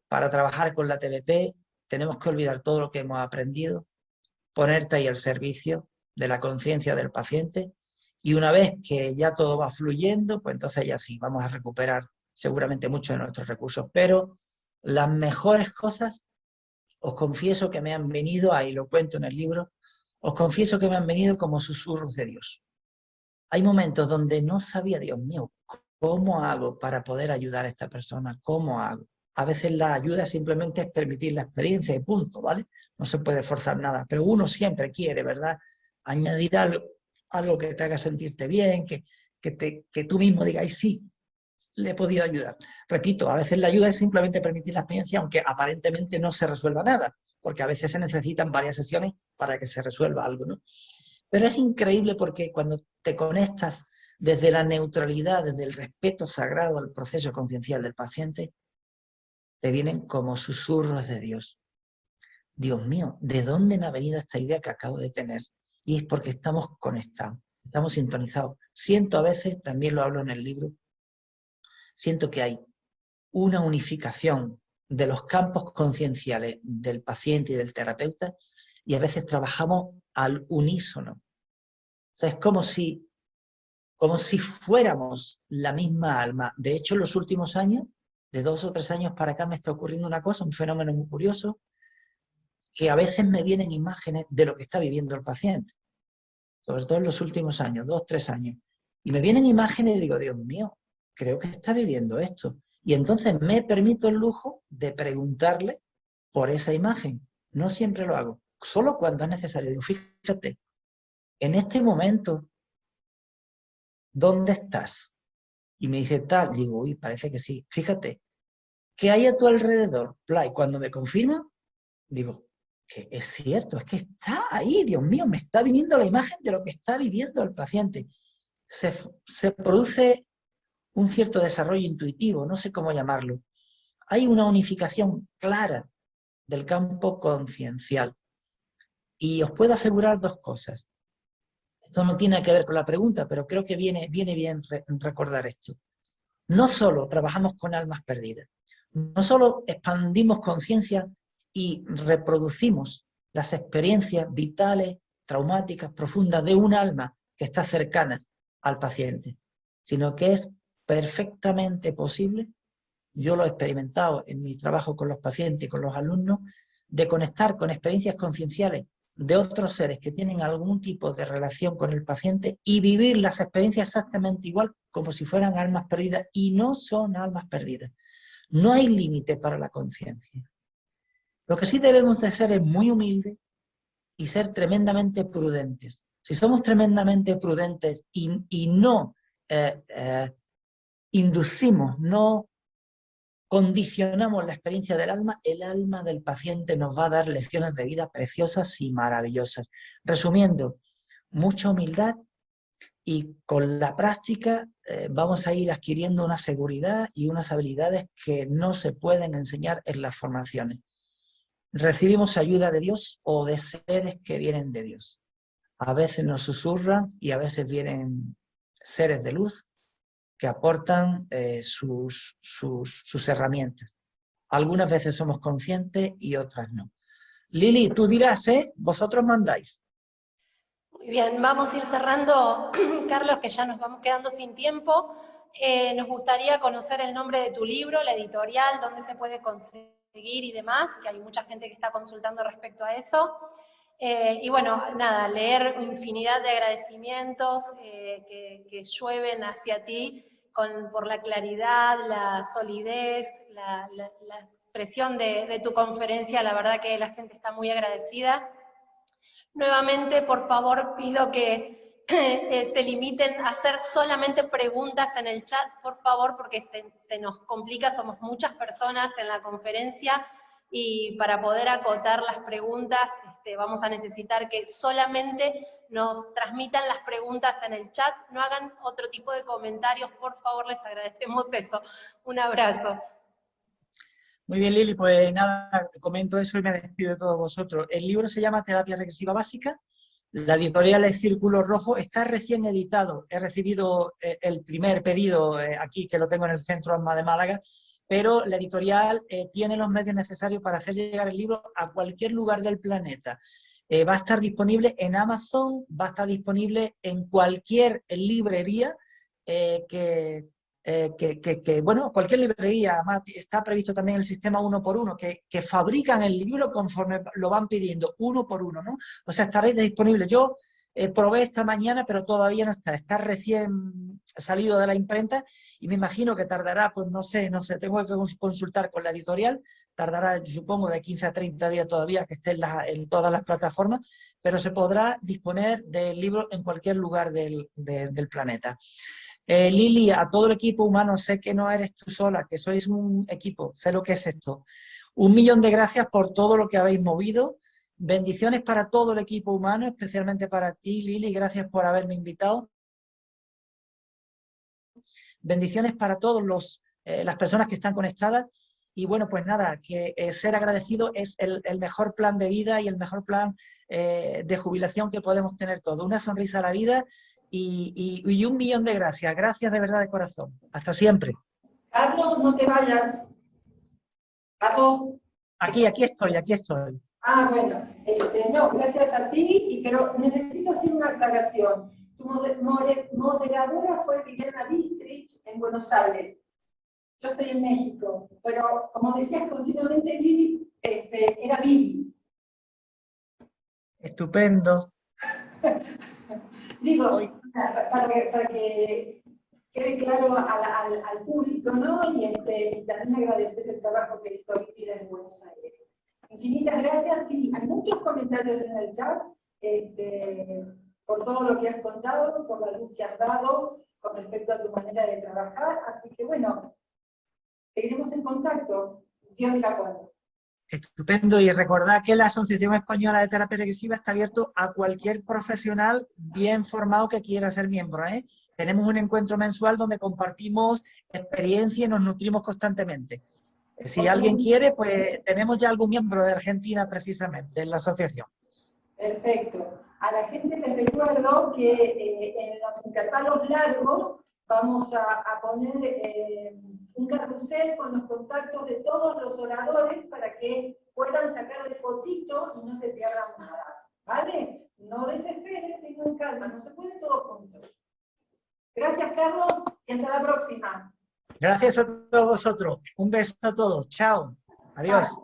Para trabajar con la TBP tenemos que olvidar todo lo que hemos aprendido, ponerte ahí al servicio de la conciencia del paciente, y una vez que ya todo va fluyendo, pues entonces ya sí, vamos a recuperar seguramente muchos de nuestros recursos, pero las mejores cosas, os confieso que me han venido, ahí lo cuento en el libro, os confieso que me han venido como susurros de Dios. Hay momentos donde no sabía, Dios mío, ¿cómo hago para poder ayudar a esta persona? ¿Cómo hago? A veces la ayuda simplemente es permitir la experiencia y punto, ¿vale? No se puede forzar nada, pero uno siempre quiere, ¿verdad? Añadir algo que te haga sentirte bien, que tú mismo digas, sí, le he podido ayudar. Repito, a veces la ayuda es simplemente permitir la experiencia, aunque aparentemente no se resuelva nada, porque a veces se necesitan varias sesiones para que se resuelva algo, ¿no? Pero es increíble porque cuando te conectas desde la neutralidad, desde el respeto sagrado al proceso conciencial del paciente, te vienen como susurros de Dios. Dios mío, ¿de dónde me ha venido esta idea que acabo de tener? Y es porque estamos conectados, estamos sintonizados. Siento a veces, también lo hablo en el libro, siento que hay una unificación de los campos concienciales del paciente y del terapeuta, y a veces trabajamos al unísono. O sea, es como si fuéramos la misma alma. De hecho, en los últimos años, de 2 o 3 años para acá, me está ocurriendo una cosa, un fenómeno muy curioso, que a veces me vienen imágenes de lo que está viviendo el paciente, sobre todo en los últimos años, 2 o 3 años. Y me vienen imágenes y digo, Dios mío, creo que está viviendo esto. Y entonces me permito el lujo de preguntarle por esa imagen. No siempre lo hago, solo cuando es necesario. Digo, fíjate, en este momento, ¿dónde estás? Y me dice tal, digo, uy, parece que sí. Fíjate, ¿qué hay a tu alrededor? Y cuando me confirma, digo, que es cierto, es que está ahí, Dios mío, me está viniendo la imagen de lo que está viviendo el paciente. Se produce un cierto desarrollo intuitivo, no sé cómo llamarlo. Hay una unificación clara del campo conciencial. Y os puedo asegurar 2 cosas. Esto no tiene que ver con la pregunta, pero creo que viene bien recordar esto. No solo trabajamos con almas perdidas, no solo expandimos conciencia y reproducimos las experiencias vitales, traumáticas, profundas de un alma que está cercana al paciente, sino que es perfectamente posible, yo lo he experimentado en mi trabajo con los pacientes y con los alumnos, de conectar con experiencias concienciales de otros seres que tienen algún tipo de relación con el paciente y vivir las experiencias exactamente igual como si fueran almas perdidas, y no son almas perdidas. No hay límite para la conciencia. Lo que sí debemos de ser es muy humildes y ser tremendamente prudentes. Si somos tremendamente prudentes y no inducimos, no condicionamos la experiencia del alma, el alma del paciente nos va a dar lecciones de vida preciosas y maravillosas. Resumiendo, mucha humildad, y con la práctica vamos a ir adquiriendo una seguridad y unas habilidades que no se pueden enseñar en las formaciones. Recibimos ayuda de Dios o de seres que vienen de Dios. A veces nos susurran y a veces vienen seres de luz que aportan sus herramientas. Algunas veces somos conscientes y otras no. Lili, tú dirás, vosotros mandáis. Muy bien, vamos a ir cerrando, Carlos, que ya nos vamos quedando sin tiempo. Nos gustaría conocer el nombre de tu libro, la editorial, dónde se puede conseguir y demás, que hay mucha gente que está consultando respecto a eso. Y bueno, nada, leer infinidad de agradecimientos que llueven hacia ti por la claridad, la solidez, la expresión de tu conferencia. La verdad que la gente está muy agradecida. Nuevamente, por favor, pido que se limiten a hacer solamente preguntas en el chat, por favor, porque se nos complica, somos muchas personas en la conferencia, y para poder acotar las preguntas vamos a necesitar que solamente nos transmitan las preguntas en el chat, no hagan otro tipo de comentarios, por favor, les agradecemos eso. Un abrazo. Muy bien, Lili, pues nada, comento eso y me despido de todos vosotros. El libro se llama Terapia Regresiva Básica, la editorial es Círculo Rojo, está recién editado, he recibido el primer pedido aquí, que lo tengo en el Centro Alma de Málaga, pero la editorial tiene los medios necesarios para hacer llegar el libro a cualquier lugar del planeta. Va a estar disponible en Amazon, va a estar disponible en cualquier librería bueno, cualquier librería. Además está previsto también el sistema 1x1, que fabrican el libro conforme lo van pidiendo, 1x1, ¿no? O sea, estaréis disponible. Yo probé esta mañana, pero todavía no está recién salido de la imprenta y me imagino que tardará, pues no sé, tengo que consultar con la editorial, tardará, yo supongo, de 15 a 30 días todavía que esté en todas las plataformas, pero se podrá disponer del libro en cualquier lugar del planeta. Lili, a todo el equipo humano, sé que no eres tú sola, que sois un equipo, sé lo que es esto. 1.000.000 de gracias por todo lo que habéis movido. Bendiciones para todo el equipo humano, especialmente para ti, Lili, gracias por haberme invitado. Bendiciones para todas las personas que están conectadas. Y bueno, pues nada, que ser agradecido es el mejor plan de vida y el mejor plan de jubilación que podemos tener todos. Una sonrisa a la vida. Y 1.000.000 de gracias. Gracias de verdad de corazón. Hasta siempre. Carlos, no te vayas. Carlos. Aquí estoy. Ah, bueno. No, gracias a ti, pero necesito hacer una aclaración. Tu moderadora fue Viviana Bistrich en Buenos Aires. Yo estoy en México, pero como decías continuamente, Lili, era Vivi. Estupendo. Digo, para que quede claro al público, ¿no? Y también agradecer el trabajo que hizo Vivi desde Buenos Aires. Infinitas gracias, sí, hay muchos comentarios en el chat, por todo lo que has contado, por la luz que has dado con respecto a tu manera de trabajar, así que bueno, seguiremos en contacto, Dios dirá cuándo. Estupendo, y recordad que la Asociación Española de Terapia Regresiva está abierto a cualquier profesional bien formado que quiera ser miembro, ¿eh? Tenemos un encuentro mensual donde compartimos experiencia y nos nutrimos constantemente. Si alguien quiere, pues tenemos ya algún miembro de Argentina precisamente en la asociación. Perfecto. A la gente les recuerdo que en los intervalos largos vamos a poner un carrusel con los contactos de todos los oradores para que puedan sacarle fotito y no se pierdan nada. ¿Vale? No desesperen, tengan calma, no se puede todo juntos. Gracias, Carlos, y hasta la próxima. Gracias a todos vosotros. Un beso a todos. Chao. Adiós.